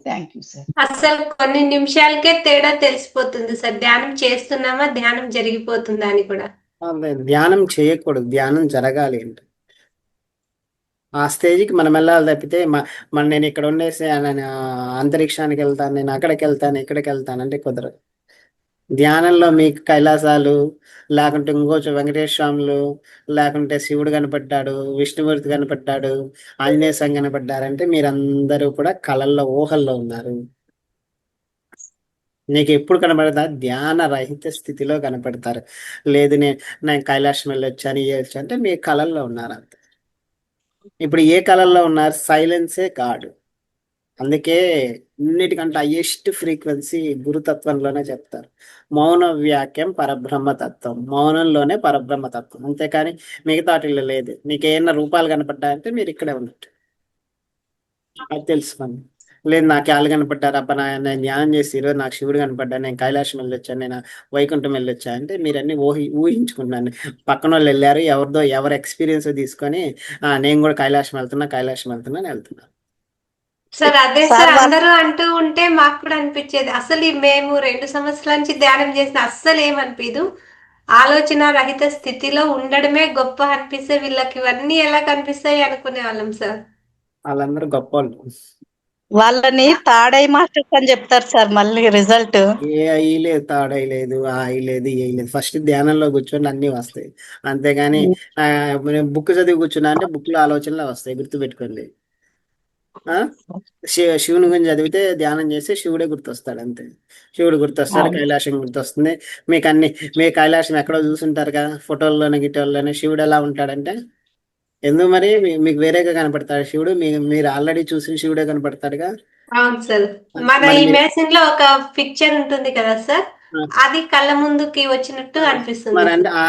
Thank you sir. అసలు కొన్ని నిమిషాలకే తేడా తెలిసిపోతుంది సార్, ధ్యానం చేస్తున్నామా ధ్యానం జరిగిపోతుందా అని కూడా. ధ్యానం చేయకూడదు, ధ్యానం జరగాలి అంటే ఆ స్టేజ్కి మనం వెళ్ళాలి తప్పితే నేను ఇక్కడ ఉండేసి అంతరిక్షానికి వెళ్తాను, నేను అక్కడికి వెళ్తాను, ఇక్కడికి వెళ్తాను అంటే కుదరదు. ధ్యానంలో మీకు కైలాసాలు, లేకుంటే ఇంకోచు వెంకటేశ్వర స్వాములు, లేకుంటే శివుడు కనపడ్డాడు, విష్ణుమూర్తి కనపడ్డాడు, ఆంజనేయ స్వామి కనపడ్డారంటే మీరందరూ కూడా కళల్లో, ఊహల్లో ఉన్నారు. నీకు ఎప్పుడు కనపడతా ధ్యాన రహిత స్థితిలో కనపడతారు. లేదు నేను కైలాసం వెళ్ళొచ్చాను, అంటే మీ కళల్లో ఉన్నారు అంతే. ఇప్పుడు ఏ కళల్లో ఉన్నారు? సైలెన్సే గాడ్. అందుకే అన్నిటికంటే హైయెస్ట్ ఫ్రీక్వెన్సీ గురుతత్వంలోనే చెప్తారు. మౌన వ్యాఖ్యం పరబ్రహ్మతత్వం. మౌనంలోనే పరబ్రహ్మతత్వం, అంతేకాని మిగతా వాటిల్లో లేదు. మీకు ఏమైనా రూపాలు కనపడ్డాయంటే మీరు ఇక్కడే ఉన్నట్టు, అది తెలుసుకోండి. లేదు నాకు కాళ్ళు కనపడ్డారు అబ్బా, నేను ధ్యానం చేసి ఈరోజు నాకు శివుడు కనపడ్డాను, నేను కైలాసం వెళ్ళొచ్చాను, నేను వైకుంఠం వెళ్ళొచ్చా అంటే మీరన్నీ ఊహించుకుంటున్నాను. పక్కన వాళ్ళు వెళ్ళారు, ఎవరి ఎక్స్పీరియన్స్ తీసుకొని నేను కూడా కైలాసం వెళ్తున్నా అని వెళ్తున్నా. సార్ అదే సార్ సార్ అందరూ అంటూ ఉంటే మాకు కూడా అనిపించేది. అసలు మేము 2 సంవత్సరాల నుంచి ధ్యానం చేసిన అస్సలు ఏమనిపించదు. ఆలోచన రహిత స్థితిలో ఉండడమే గొప్ప అనిపిస్తే వీళ్ళకి ఇవన్నీ ఎలా కనిపిస్తాయి అనుకునే వాళ్ళం సార్. వాళ్ళందరూ గొప్ప వాళ్ళు. వాళ్ళని తాడై మాస్టర్స్ అని చెప్తారు సార్. మళ్ళీ రిజల్ట్ ఏ అయి లేదు, తాడై లేదు, ఆ అయి లేదు, ఏ లేదు. ఫస్ట్ ధ్యానంలో కూర్చొని అన్నీ వస్తాయి, అంతేగాని బుక్ చదివి కూర్చున్నా అంటే బుక్ లో ఆలోచనలు వస్తాయి, గుర్తుపెట్టుకోండి. ఆ శివుని గురించి చదివితే ధ్యానం చేస్తే శివుడే గుర్తొస్తాడు, అంతే. శివుడు గుర్తొస్తాడు, కైలాసం గుర్తొస్తుంది. మీ కైలాసం ఎక్కడో చూసుంటారు కదా ఫోటోల్లోనే గిటోల్లోనే. శివుడు ఎలా ఉంటాడంటే ఎందుకు మరి మీకు వేరేగా కనపడతాడు శివుడు? మీరు ఆల్రెడీ చూసిన శివుడే కనపడతాడుగా. అవును సార్. మన మరి ఇమేజిన్ లో ఒక పిక్చర్ ఉంటుంది కదా సార్, అది కళ్ళ ముందుకి వచ్చినట్టు అనిపిస్తుంది. మరి అంటే ఆ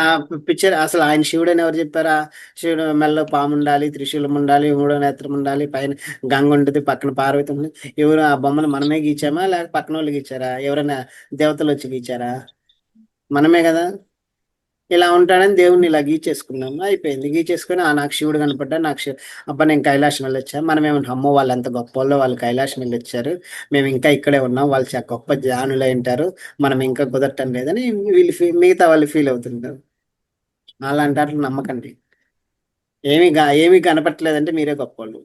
పిక్చర్ అసలు ఆయన శివుడు అని ఎవరు చెప్పారా? శివుడు మెల్లో పాము ఉండాలి, త్రిశూలం ఉండాలి, మూడో నేత్రం ఉండాలి, పైన గంగ ఉంటుంది, పక్కన పార్వతి ఉంది. ఎవరు ఆ బొమ్మను మనమే గీచామా లేకపోతే పక్కన వాళ్ళు గీచారా? ఎవరైనా దేవతలు వచ్చి గీచారా? మనమే కదా. ఇలా ఉంటాడని దేవుణ్ణి ఇలా గీచేసుకున్నాము, అయిపోయింది. గీచేసుకుని నాకు శివుడు కనపడ్డా, అబ్బా నేను కైలాసం వెళ్ళొచ్చా. మనం ఏమన్నా అమ్మో వాళ్ళు ఎంత గొప్ప వాళ్ళు, వాళ్ళు కైలాసం వెళ్ళొచ్చారు, మేము ఇంకా ఇక్కడే ఉన్నాం, వాళ్ళు చాలా గొప్ప జ్ఞానులు ఉంటారు, మనం ఇంకా కుదరటం లేదని మిగతా వాళ్ళు ఫీల్ అవుతుంటారు. అలాంటి అట్లా నమ్మకండి. ఏమీ కనపట్లేదంటే మీరే గొప్ప వాళ్ళు.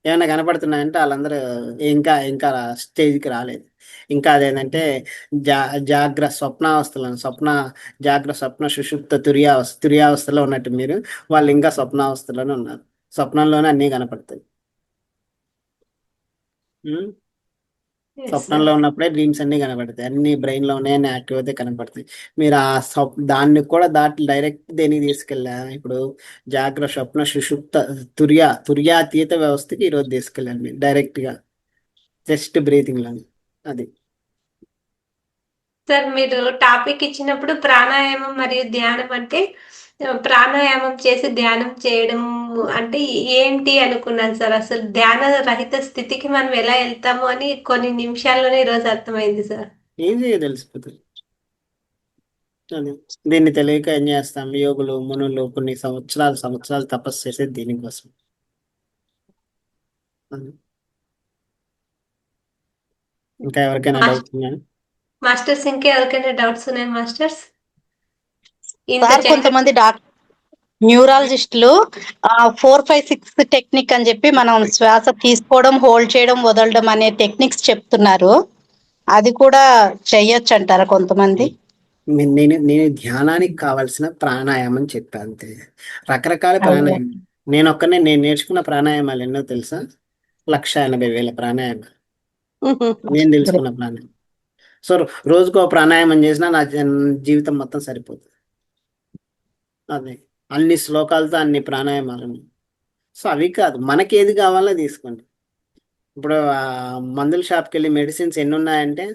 ఏమైనా కనపడుతున్నాయంటే వాళ్ళందరూ ఇంకా స్టేజ్కి రాలేదు. ఇంకా అదేంటంటే జాగ్రత్త స్వప్న సుషుప్త తుర్యావస్థలో ఉన్నట్టు మీరు. వాళ్ళు ఇంకా స్వప్నావస్థలోనే ఉన్నారు. స్వప్నంలోనే అన్నీ కనపడతాయి. ఉం? Yes, స్వప్నంలో ఉన్నప్పుడే డ్రీమ్స్ అన్ని కనపడతాయి, అన్ని బ్రెయిన్ లో ఉన్నాయని యాక్టివ్ అయితే కనపడతాయి. మీరు దాన్ని కూడా దాటి డైరెక్ట్ దేనికి తీసుకెళ్ళా? ఇప్పుడు జాగ్రత్త స్వప్న సుషుప్త తుర్యాతీత వ్యవస్థకి ఈరోజు తీసుకెళ్ళాను మీరు డైరెక్ట్ గా, జస్ట్ బ్రీతింగ్ లో. అది సార్ మీరు టాపిక్ ఇచ్చినప్పుడు ప్రాణాయామం మరియు ధ్యానం అంటే ప్రాణాయామం చేసి ధ్యానం చేయడం అంటే ఏంటి అనుకున్నాను సార్. అసలు ధ్యాన రహిత స్థితికి మనం ఎలా వెళ్తాము అని కొన్ని నిమిషాల్లోనే ఈరోజు అర్థమైంది సార్. ఈజీగా తెలిసిపోతుంది. అది దీన్ని తెలియక ఏం చేస్తాం, యోగులు మునులు కొన్ని సంవత్సరాలు తపస్సు చేసేది దీనికోసం. అది. ఇంకా ఎవరికైనా డౌట్స్ ఉన్నాయా? మాస్టర్స్ ఇంకా ఎవరికైనా డౌట్స్ ఉన్నాయి మాస్టర్స్? సార్ కొంతమంది న్యూరాలజిస్టులు 4, 5, 6 టెక్నిక్ అని చెప్పి మనం శ్వాస తీసుకోవడం, హోల్డ్ చేయడం, వదలడం అనే టెక్నిక్స్ చెప్తున్నారు. అది కూడా చెయ్యొచ్చు అంటారా కొంతమంది? నేను ధ్యానానికి కావాల్సిన ప్రాణాయామం చెప్పా, అంతే. రకరకాల ప్రాణాయామం నేను నేర్చుకున్న ప్రాణాయామాలు ఎన్నో తెలుసా? 1,80,000 ప్రాణాయామాలు నేను తెలుసుకున్న ప్రాణాయామం. సో రోజుకో ప్రాణాయామం చేసినా నా జీవితం మొత్తం సరిపోతుంది. అదే అన్ని శ్లోకాలతో అన్ని ప్రాణాయామాలు. సో అవి కాదు, మనకి ఏది కావాలో తీసుకోండి. ఇప్పుడు మందుల షాప్కి వెళ్ళి మెడిసిన్స్ ఎన్ని ఉన్నాయంటే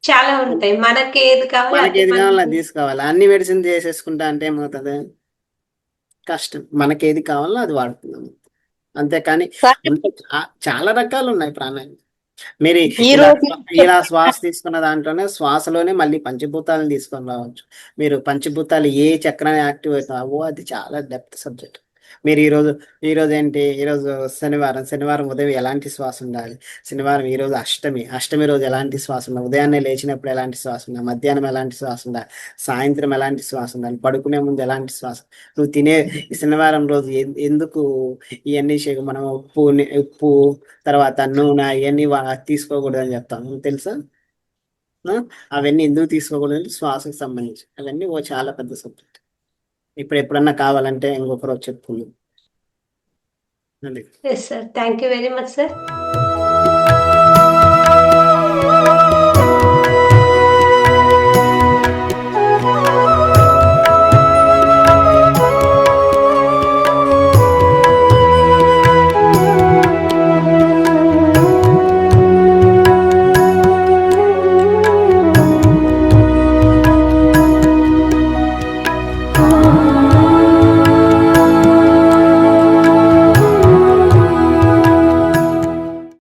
చాలా ఉంటాయి. మనకి ఏది కావాలో అది తీసుకోవాలి. అన్ని మెడిసిన్ చేసేసుకుంటా అంటే ఏమవుతుంది? కష్టం. మనకి ఏది కావాలో అది వాడుతున్నాం, అంతేకాని చాలా రకాలు ఉన్నాయి ప్రాణాయామం. మీరు ఇలా శ్వాస తీసుకున్న దాంట్లోనే శ్వాసలోనే మళ్ళీ పంచభూతాలను తీసుకొని రావచ్చు. మీరు పంచభూతాలు ఏ చక్రం యాక్టివ్ అవుతావో అది చాలా డెప్త్ సబ్జెక్ట్. మీరు ఈరోజు ఏంటి? ఈరోజు శనివారం ఉదయం ఎలాంటి శ్వాస ఉండాలి? ఈరోజు అష్టమి రోజు ఎలాంటి శ్వాస ఉండాలి? ఉదయాన్నే లేచినప్పుడు ఎలాంటి శ్వాస ఉండాలి? మధ్యాహ్నం ఎలాంటి శ్వాస ఉండాలి? సాయంత్రం ఎలాంటి శ్వాస ఉండాలి? పడుకునే ముందు ఎలాంటి శ్వాస? నువ్వు తినే శనివారం రోజు ఎందుకు ఇవన్నీ మనం ఉప్పు తర్వాత నూనె ఇవన్నీ తీసుకోకూడదు అని చెప్తాను, తెలుసా? అవన్నీ ఎందుకు తీసుకోకూడదు? శ్వాసకు సంబంధించి అవన్నీ చాలా పెద్ద సబ్జెక్ట్. ఇప్పుడు ఎప్పుడన్నా కావాలంటే ఇంకొకరు చెప్పుకుందాం. Yes, sir. Thank you very much, sir.